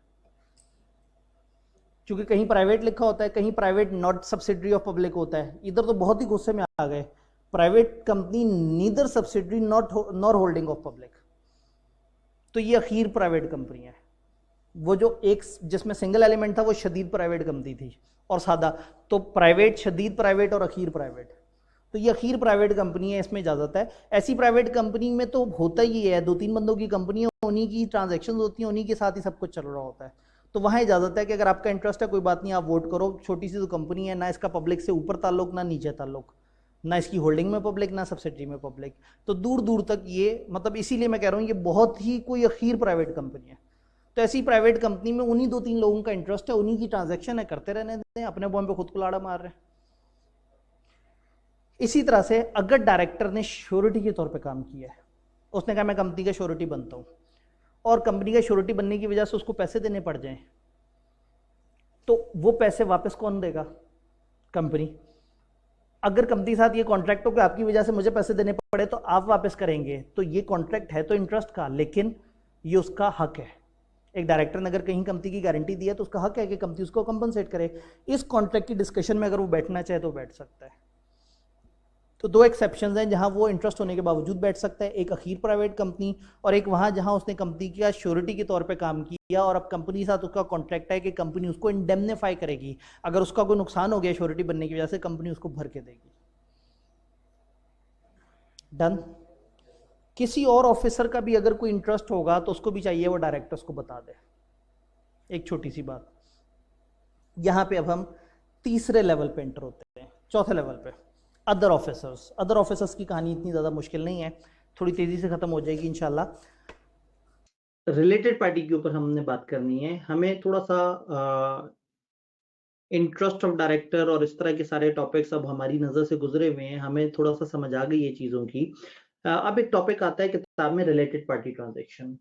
क्योंकि कहीं प्राइवेट लिखा होता है कहीं private not subsidiary of public होता है। इधर तो बहुत ही गुस्से में आ गए, private company neither subsidiary nor holding of public, तो ये अखीर प्राइवेट कंपनी है। वो जो एक जिसमें सिंगल एलिमेंट था वो शदीद प्राइवेट कंपनी थी और सादा, तो प्राइवेट, शदीद प्राइवेट और अखीर प्राइवेट, तो ये अखीर प्राइवेट कंपनी है, इसमें इजाजत है। ऐसी प्राइवेट कंपनी में तो होता ही है, 2-3 बंदों की कंपनी होनी की ट्रांजैक्शंस होती हैं, उन्हीं के साथ ही सब कुछ चल रहा होता है। तो वहाँ इजाजत है कि अगर आपका इंटरेस्ट है कोई बात नहीं, आप वोट करो। छोटी सी तो कंपनी है, ना इसका पब्लिक से ऊपर ताल्लुक ना नीचे ताल्लुक, ना इसकी होल्डिंग में पब्लिक ना सब्सिडरी में पब्लिक, तो दूर दूर तक ये मतलब इसीलिए मैं कह रहा हूँ ये बहुत ही कोई अखीर प्राइवेट कंपनी है। तो ऐसी प्राइवेट कंपनी में उन्हीं 2-3 लोगों का इंटरेस्ट है, उन्हीं की ट्रांजैक्शन है, करते रहने दें, अपने बॉम्ब पे खुद को लाड़ा मार रहे हैं। इसी तरह से अगर डायरेक्टर ने श्योरिटी के तौर पे काम किया है, उसने कहा मैं कंपनी का श्योरिटी बनता हूं, और कंपनी का श्योरिटी बनने की वजह से उसको पैसे देने पड़ जाएं, तो वो पैसे वापस कौन देगा? कंपनी। अगर कंपनी के साथ ये कॉन्ट्रैक्ट हो कि आपकी वजह से मुझे पैसे देने पड़े तो आप वापस करेंगे, तो ये कॉन्ट्रैक्ट है तो इंटरेस्ट का, लेकिन ये उसका हक है। एक डायरेक्टर ने अगर कहीं कंपनी की गारंटी दी है तो उसका हक है कि कंपनी उसको कंपनसेट करे। इस कॉन्ट्रैक्ट की डिस्कशन में अगर वो बैठना चाहे तो बैठ सकता है। तो दो एक्सेप्शंस हैं जहां वो इंटरेस्ट होने के बावजूद बैठ सकता है, एक अखीर प्राइवेट कंपनी, और एक वहां जहां उसने कंपनी का श्योरिटी के तौर पे काम किया और अब कंपनी के साथ उसका कॉन्ट्रैक्ट है कि कंपनी उसको इंडेमनीफाई करेगी, अगर उसका कोई नुकसान हो गया श्योरिटी बनने की वजह से, कंपनी उसको भर के देगी। डन। किसी और ऑफिसर का भी अगर कोई इंटरेस्ट होगा तो उसको भी चाहिए वो डायरेक्टर्स को बता दे। एक छोटी सी बात, यहां पे अब हम तीसरे लेवल पे एंटर होते हैं, चौथे लेवल पे अदर ऑफिसर्स। अदर ऑफिसर्स की कहानी इतनी ज़्यादा मुश्किल नहीं है, थोड़ी तेज़ी से ख़त्म हो जाएगी इंशाल्लाह। रिलेटेड पार्टी के ऊपर हमने बात करनी है। हमें थोड़ा सा इंटरेस्ट ऑफ डायरेक्टर और इस तरह के सारे टॉपिक्स अब हमारी नज़र से गुजरे हुए हैं, हमें थोड़ा सा समझ आ गई ये चीज़ों की। अब एक टॉपिक आता है किताब में, रिलेटेड पार्टी ट्रांजेक्शन।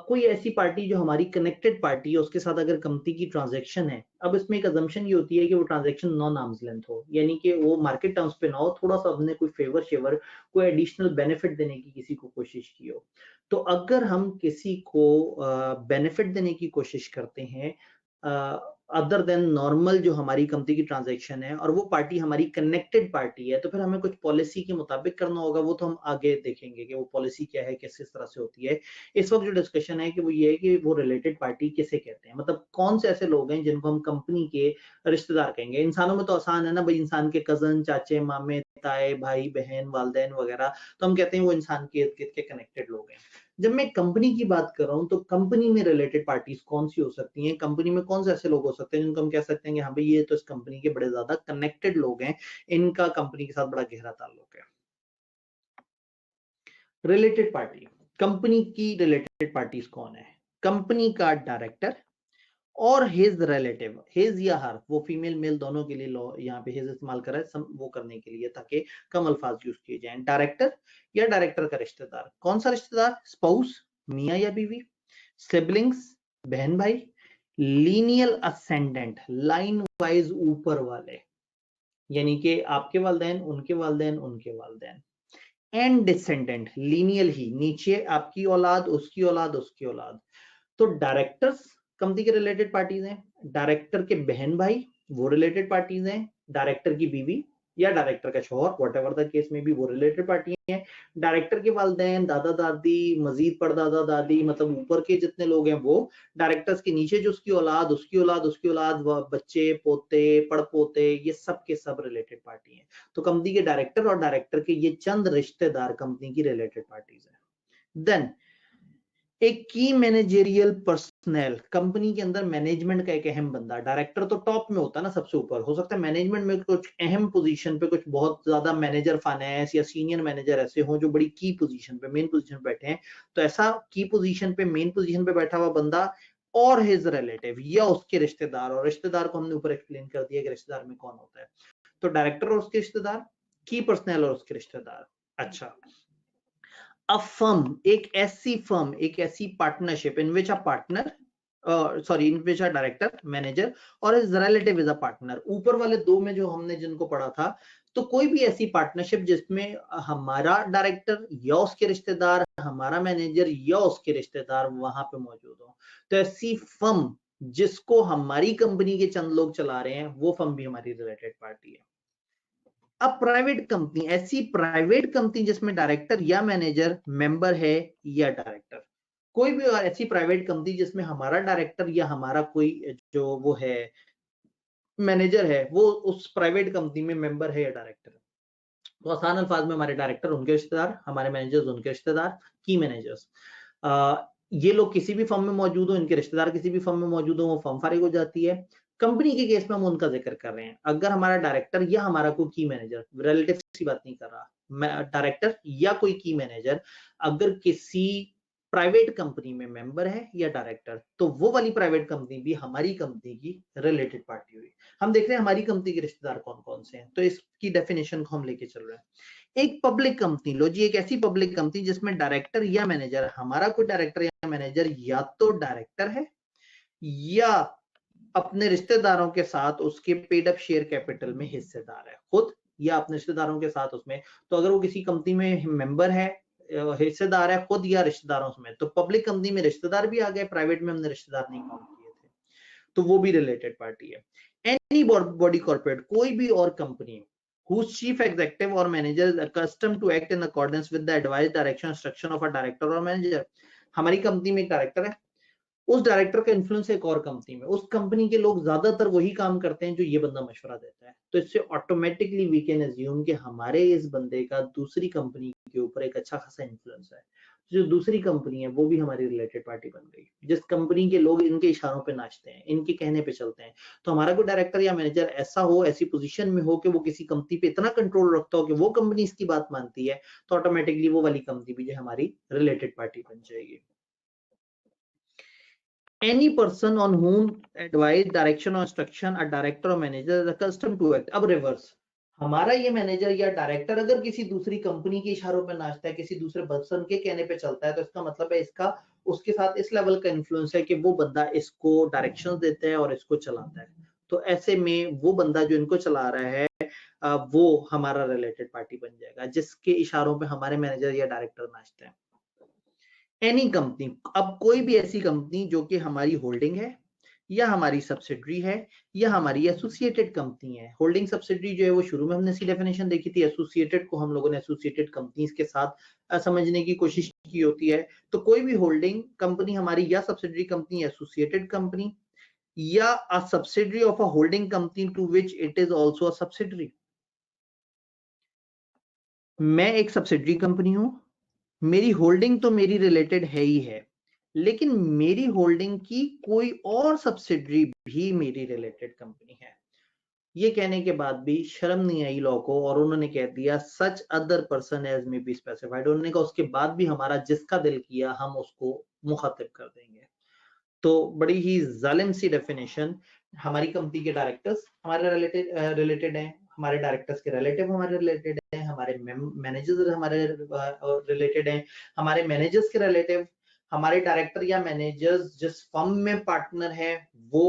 कोई ऐसी पार्टी जो हमारी कनेक्टेड पार्टी है, उसके साथ अगर कंपनी की ट्रांजैक्शन है, अब इसमें एक अजम्पशन ये होती है कि वो ट्रांजैक्शन नॉन आर्म्स लेंथ हो, यानी कि वो मार्केट टर्म्स पे ना हो, थोड़ा सा हमने कोई फेवर शेवर, कोई एडिशनल बेनिफिट देने की किसी को कोशिश की हो। तो अगर हम किसी को बेनिफिट देने की कोशिश करते हैं अदर देन नॉर्मल जो हमारी कंपनी की ट्रांजैक्शन है, और वो पार्टी हमारी कनेक्टेड पार्टी है, तो फिर हमें कुछ पॉलिसी के मुताबिक करना होगा। वो तो हम आगे देखेंगे कि वो पॉलिसी क्या है, किस तरह से होती है। इस वक्त जो डिस्कशन है कि वो ये है कि वो रिलेटेड पार्टी किसे कहते हैं, मतलब कौन से ऐसे लोग हैं जिनको हम कंपनी के रिश्तेदार कहेंगे। इंसानों में तो आसान है ना भाई, इंसान के कजन, चाचे, मामे, ताए, भाई, बहन, वालदेन वगैरह, तो हम कहते हैं वो इंसान के इर्द गिर्द के कनेक्टेड लोग हैं। जब मैं कंपनी की बात कर रहा हूं तो कंपनी में रिलेटेड पार्टीज कौन सी हो सकती हैं, कंपनी में कौन से ऐसे लोग हो सकते हैं जिनको हम कह सकते हैं कि हाँ भाई ये तो इस कंपनी के बड़े ज्यादा कनेक्टेड लोग हैं, इनका कंपनी के साथ बड़ा गहरा ताल्लुक है। रिलेटेड पार्टी, कंपनी की रिलेटेड पार्टीज कौन है? कंपनी का डायरेक्टर और हिज रिलेटिव, हिज या हर, वो फीमेल मेल दोनों के लिए लॉ यहाँ पे हिज इस्तेमाल कर रहा है वो करने के लिए ताकि कम अल्फाज यूज किए जाएं। डायरेक्टर या डायरेक्टर का रिश्तेदार, कौन सा रिश्तेदार? स्पाउस, मियां या बीवी, सिबलिंग्स, बहन भाई, लीनियल असेंडेंट, लाइन वाइज ऊपर वाले, यानी कि आपके वालदेन, उनके वालदेन, उनके वालदेन, एंड डिसेंडेंट, लीनियल ही, नीचे आपकी औलाद, उसकी औलाद, उसकी औलाद। तो डायरेक्टर्स कंपनी के रिलेटेड पार्टीज हैं, डायरेक्टर के बहन भाई वो रिलेटेड पार्टीज हैं, डायरेक्टर की बीवी या डायरेक्टर का शौहर, व्हाटएवर द केस में भी, वो रिलेटेड पार्टी हैं। डायरेक्टर के वालिदैन, दादा दादी, मजीद परदादा दादी, मतलब ऊपर के जितने लोग हैं वो, डायरेक्टर्स के नीचे जो उसकी औलाद, उसकी औलाद, उसकी औलाद, बच्चे, पोते, पड़पोते, ये सब के सब रिलेटेड पार्टी हैं। तो कंपनी के डायरेक्टर और डायरेक्टर के ये चंद रिश्तेदार कंपनी की रिलेटेड पार्टीज हैं। देन एक की मैनेजेरियल पर्सनल, कंपनी के अंदर मैनेजमेंट का एक अहम बंदा, डायरेक्टर तो टॉप में होता है ना, सबसे ऊपर, हो सकता है मैनेजमेंट में कुछ अहम पोजीशन पे कुछ बहुत ज्यादा मैनेजर फाइनेंस या सीनियर मैनेजर ऐसे हो जो बड़ी की पोजीशन पे, मेन पोजीशन पे बैठे हैं। तो ऐसा की पोजीशन पे, मेन पोजीशन पे बैठा हुआ बंदा और हिज रिलेटिव या उसके रिश्तेदार, और रिश्तेदार को हमने ऊपर एक्सप्लेन कर दिया कि रिश्तेदार में कौन होता है। तो डायरेक्टर और उसके रिश्तेदार, की पर्सनल और उसके रिश्तेदार। अच्छा, a firm, एक ऐसी फर्म, एक ऐसी partnership in which a partner in which a director, manager और his relative is a partner। ऊपर वाले दो में जो हमने जिनको पढ़ा था, तो कोई भी ऐसी पार्टनरशिप जिसमें हमारा डायरेक्टर या उसके रिश्तेदार, हमारा मैनेजर या उसके रिश्तेदार वहां पे मौजूद हो, तो ऐसी फर्म जिसको हमारी कंपनी के चंद लोग चला रहे हैं, वो फर्म भी हमारी रिलेटेड पार्टी है। अब प्राइवेट कंपनी, ऐसी प्राइवेट कंपनी जिसमें डायरेक्टर या मैनेजर मेंबर है या डायरेक्टर, कोई भी और ऐसी प्राइवेट कंपनी जिसमें हमारा डायरेक्टर या हमारा कोई जो वो है मैनेजर है, वो उस प्राइवेट कंपनी में मेंबर है या डायरेक्टर है। तो आसान अल्फाज में हमारे डायरेक्टर उनके रिश्तेदार, हमारे मैनेजर्स उनके रिश्तेदार, की मैनेजर्स। ये लोग किसी भी फर्म में मौजूद हो, इनके रिश्तेदार किसी भी फर्म में मौजूद हो, वो फर्म फारिग हो जाती है। कंपनी के केस में हम उनका जिक्र कर रहे हैं, अगर हमारा डायरेक्टर या हमारा कोई की मैनेजर, रिलेटिव की बात नहीं कर रहा, मैं डायरेक्टर या कोई की मैनेजर अगर किसी प्राइवेट कंपनी में मेंबर है या डायरेक्टर, तो वो वाली प्राइवेट कंपनी भी हमारी कंपनी की रिलेटेड पार्टी हुई। हम देख रहे हैं हमारी कंपनी के रिश्तेदार कौन कौन से हैं, तो इसकी डेफिनेशन को हम लेके चल रहे हैं। एक पब्लिक कंपनी लो जी, एक ऐसी पब्लिक कंपनी जिसमें डायरेक्टर या मैनेजर, हमारा कोई डायरेक्टर या मैनेजर या तो डायरेक्टर है या अपने रिश्तेदारों के साथ उसके पेड अप शेयर कैपिटल में हिस्सेदार है, खुद या अपने रिश्तेदारों के साथ उसमें। तो अगर वो किसी कंपनी में मेंबर है, हिस्सेदार है खुद या रिश्तेदारों में, तो पब्लिक कंपनी में रिश्तेदार भी आ गए, प्राइवेट में हमने रिश्तेदार नहीं काउंट किए थे, तो वो भी रिलेटेड पार्टी है। एनी बॉडी कॉर्पोरेट, कोई भी और company whose chief executive or manager is accustomed to act in accordance with the advice, direction, instruction of a director or manager। हमारी कंपनी में एक डायरेक्टर है, उस डायरेक्टर का इन्फ्लुएंस एक और कंपनी में, उस कंपनी के लोग ज्यादातर वही काम करते हैं जो ये बंदा मशवरा देता है, तो इससे ऑटोमेटिकली वी कैन अज्यूम कि हमारे इस बंदे का दूसरी कंपनी के ऊपर एक अच्छा खासा इन्फ्लुएंस है। जो दूसरी कंपनी है वो भी हमारी रिलेटेड पार्टी बन गई, जिस कंपनी के लोग इनके इशारों पे नाचते हैं, इनके कहने पे चलते हैं। तो हमारा कोई डायरेक्टर या मैनेजर ऐसा हो, ऐसी पोजीशन में हो कि वो किसी कंपनी पे इतना कंट्रोल रखता हो कि वो कंपनी इसकी बात मानती है, तो ऑटोमेटिकली वो वाली कंपनी भी जो हमारी रिलेटेड पार्टी बन जाएगी। Any person on whom advice, direction or instruction a director or manager is accustomed to act। अब रिवर्स, हमारा ये मैनेजर या डायरेक्टर अगर किसी दूसरी कंपनी के इशारों पे नाचता है, किसी दूसरे पर्सन के कहने पे चलता है, तो इसका मतलब है इसका उसके साथ इस लेवल का इन्फ्लुएंस है कि वो बंदा इसको डायरेक्शन देता है और इसको चलाता है। तो ऐसे में वो बंदा जो इनको चला रहा है वो हमारा रिलेटेड पार्टी बन जाएगा, जिसके इशारों पे हमारे मैनेजर या डायरेक्टर नाचते हैं। एनी कंपनी, अब कोई भी ऐसी कंपनी जो कि हमारी होल्डिंग है या हमारी सब्सिडरी है या हमारी एसोसिएटेड कंपनी है। होल्डिंग सब्सिडरी जो है वो शुरू में हमने इसकी डेफिनेशन देखी थी, एसोसिएटेड को हम लोगों ने एसोसिएटेड कंपनीज के साथ समझने की कोशिश की होती है। तो कोई भी होल्डिंग कंपनी हमारी या सब्सिडरी कंपनी, एसोसिएटेड कंपनी या a subsidiary of a holding company to which it is also a subsidiary. मैं एक सब्सिडरी कंपनी हूं, मेरी होल्डिंग तो मेरी रिलेटेड है ही है, लेकिन मेरी होल्डिंग की कोई और सब्सिडरी भी मेरी रिलेटेड कंपनी है। ये कहने के बाद भी शर्म नहीं आई लॉ को, और उन्होंने कह दिया such other person as may be specified. उन्होंने कहा उसके बाद भी हमारा जिसका दिल किया हम उसको मुखातिब कर देंगे। तो बड़ी ही जालिम सी डेफिनेशन। हमारी कंपनी के डायरेक्टर्स हमारे रिलेटेड हैं, हमारे डायरेक्टर्स के रिलेटिव हमारे रिलेटेड हैं, हमारे मैनेजर्स हमारे रिलेटेड हैं, हमारे मैनेजर्स के रिलेटिव, हमारे डायरेक्टर या मैनेजर्स जिस फर्म में पार्टनर है वो,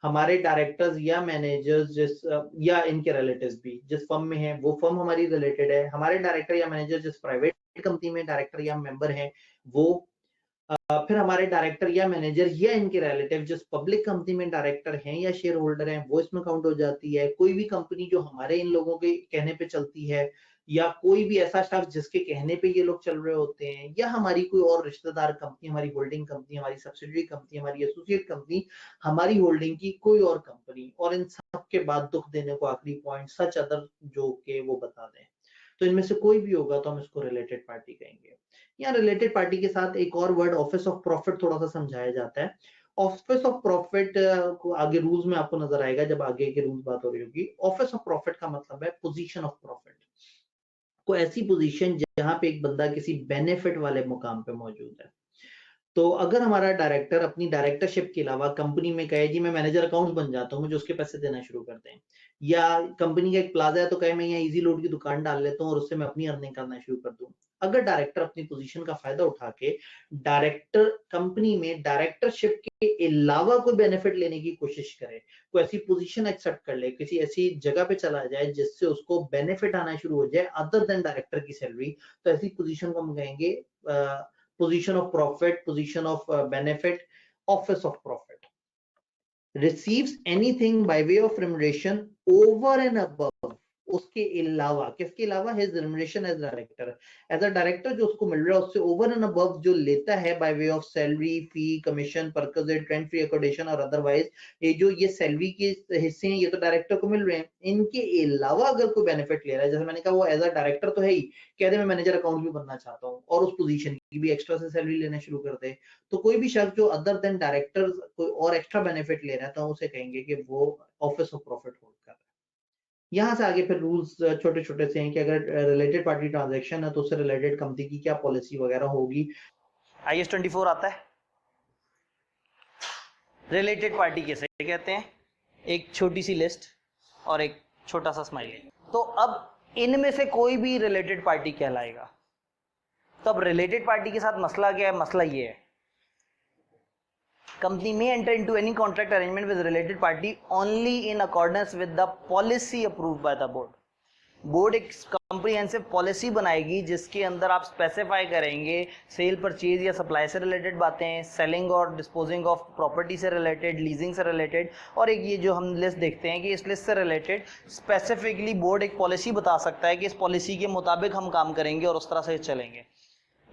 हमारे डायरेक्टर्स या मैनेजर्स जिस या इनके रिलेटिव्स भी जिस फर्म में है वो फर्म हमारी रिलेटेड है, हमारे डायरेक्टर या मैनेजर जिस प्राइवेट कंपनी में डायरेक्टर या मेंबर है वो, फिर हमारे डायरेक्टर या मैनेजर या इनके रिलेटिव जिस पब्लिक कंपनी में डायरेक्टर हैं या शेयर होल्डर हैं वो इसमें काउंट हो जाती है। कोई भी कंपनी जो हमारे इन लोगों के कहने पे चलती है, या कोई भी ऐसा शख्स जिसके कहने पे ये लोग चल रहे होते हैं, या हमारी कोई और रिश्तेदार कंपनी, हमारी होल्डिंग कंपनी, हमारी सब्सिडरी कंपनी, हमारी एसोसिएट कंपनी, हमारी होल्डिंग की कोई और कंपनी, और इन सब के बाद दुख देने को आखिरी पॉइंट सच अदर जो के वो बता दें। तो इनमें से कोई भी होगा तो हम इसको रिलेटेड पार्टी कहेंगे। या रिलेटेड पार्टी के साथ एक और वर्ड ऑफिस ऑफ प्रॉफिट थोड़ा सा समझाया जाता है। ऑफिस ऑफ प्रॉफिट को आगे रूल्स में आपको नजर आएगा जब आगे के रूल्स बात हो रही होगी। ऑफिस ऑफ प्रॉफिट का मतलब है पोजीशन ऑफ प्रॉफिट, को ऐसी पोजीशन जहां पे एक बंदा किसी बेनिफिट वाले मुकाम पे मौजूद है। तो अगर हमारा डायरेक्टर अपनी डायरेक्टरशिप के अलावा कंपनी में कहे जी मैं मैनेजर अकाउंट्स बन जाता हूँ, मुझे उसके पैसे देना शुरू कर दें, या कंपनी का एक प्लाजा है तो कहे मैं यहाँ इजी लोड की दुकान डाल लेता हूँ और उससे मैं अपनी अर्निंग करना शुरू कर दूं। अगर डायरेक्टर अपनी पोजीशन का फायदा उठा के डायरेक्टर कंपनी में डायरेक्टरशिप के अलावा कोई बेनिफिट लेने की कोशिश करे, कोई ऐसी पोजीशन एक्सेप्ट कर ले, किसी ऐसी जगह पे चला जाए जिससे उसको बेनिफिट आना शुरू हो जाए अदर देन डायरेक्टर की सैलरी, तो ऐसी पोजीशन को हम कहेंगे position of profit, position of benefit, office of profit। Receives anything by way of remuneration over and above, उसके अलावा, किसके अलावा, his remuneration as director, as a director जो उसको मिल रहा है उससे over and above जो लेता है by way of salary, fee, commission, perquisite, rent free accommodation और otherwise, ये जो ये सैलरी के हिस्से हैं ये तो डायरेक्टर को मिल रहे हैं, इनके अलावा अगर कोई बेनिफिट ले रहा है, जैसे मैंने कहा वो एज अ डायरेक्टर तो है ही, कह दे मैं मैनेजर अकाउंट भी बनना चाहता हूँ और उस पोजीशन की भी एक्स्ट्रा से सैलरी लेना शुरू कर दे, तो कोई भी शख्स जो अदर देन डायरेक्टर कोई और एक्स्ट्रा बेनिफिट ले रहा है तो उसे कहेंगे कि वो ऑफिस ऑफ प्रॉफिट होल्ड कर रहा है। यहाँ से आगे फिर रूल्स छोटे छोटे से हैं कि अगर रिलेटेड पार्टी ट्रांजैक्शन है तो उससे रिलेटेड कंपनी की क्या पॉलिसी वगैरह होगी। IS 24 आता है। रिलेटेड पार्टी किसे कहते हैं? एक छोटी सी लिस्ट और एक छोटा सा स्माइली। तो अब इनमें से कोई भी रिलेटेड पार्टी कहलाएगा। तो अब रिलेटेड पार्टी के साथ मसला क्या है? मसला ये है, company may enter into any contract arrangement with related party only in accordance with the policy approved by the board। Board एक कॉम्प्रिहेंसिव पॉलिसी बनाएगी जिसके अंदर आप स्पेसिफाई करेंगे सेल परचेज या सप्लाई से रिलेटेड बातें, सेलिंग और डिस्पोजिंग ऑफ प्रॉपर्टी से रिलेटेड, लीजिंग से रिलेटेड, और एक ये जो हम लिस्ट देखते हैं कि इस लिस्ट से रिलेटेड स्पेसिफिकली बोर्ड एक पॉलिसी बता सकता है कि इस पॉलिसी के मुताबिक हम काम करेंगे और उस तरह से चलेंगे।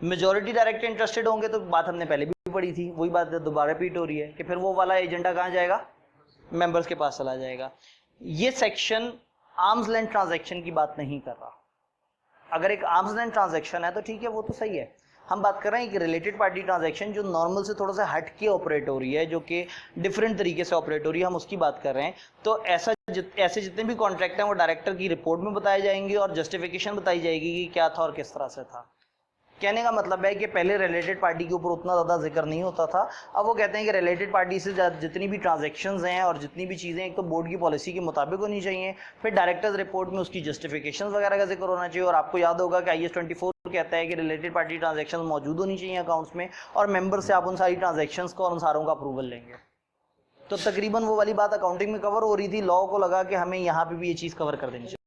मेजॉरिटी डायरेक्ट इंटरेस्टेड होंगे तो बात हमने पहले भी पढ़ी थी, वही बात दोबारा रिपीट हो रही है कि फिर वो वाला एजेंडा कहाँ जाएगा? मेंबर्स के पास चला जाएगा। ये सेक्शन आर्म्स लेंथ ट्रांजैक्शन की बात नहीं कर रहा। अगर एक आर्म्स लेंथ ट्रांजैक्शन है तो ठीक है, वो तो सही है। हम बात कर रहे हैं कि रिलेटेड पार्टी ट्रांजैक्शन जो नॉर्मल से थोड़ा सा हट के ऑपरेट हो रही है, जो कि डिफरेंट तरीके से ऑपरेट हो रही है, हम उसकी बात कर रहे हैं। तो ऐसे जितने भी कॉन्ट्रैक्ट हैं वो डायरेक्टर की रिपोर्ट में बताए जाएंगे और जस्टिफिकेशन बताई जाएगी कि क्या था और किस तरह से था। कहने का मतलब है कि पहले रिलेटेड पार्टी के ऊपर उतना ज़्यादा जिक्र नहीं होता था। अब वो कहते हैं कि रिलेटेड पार्टी से जितनी भी ट्रांजैक्शंस हैं और जितनी भी चीज़ें एक तो बोर्ड की पॉलिसी के मुताबिक होनी चाहिए, फिर डायरेक्टर्स रिपोर्ट में उसकी जस्टिफिकेशन वगैरह का जिक्र होना चाहिए। और आपको याद होगा कि IS 24 कहता है कि रिलेटेड पार्टी ट्रांजैक्शन मौजूद होनी चाहिए अकाउंट्स में, और मेंबर से आप उन सारी ट्रांजैक्शंस को और उन सारों का अप्रूवल लेंगे। तो तकरीबन वो वाली बात अकाउंटिंग में कवर हो रही थी, लॉ को लगा कि हमें यहाँ पे भी ये चीज़ कवर कर देनी चाहिए।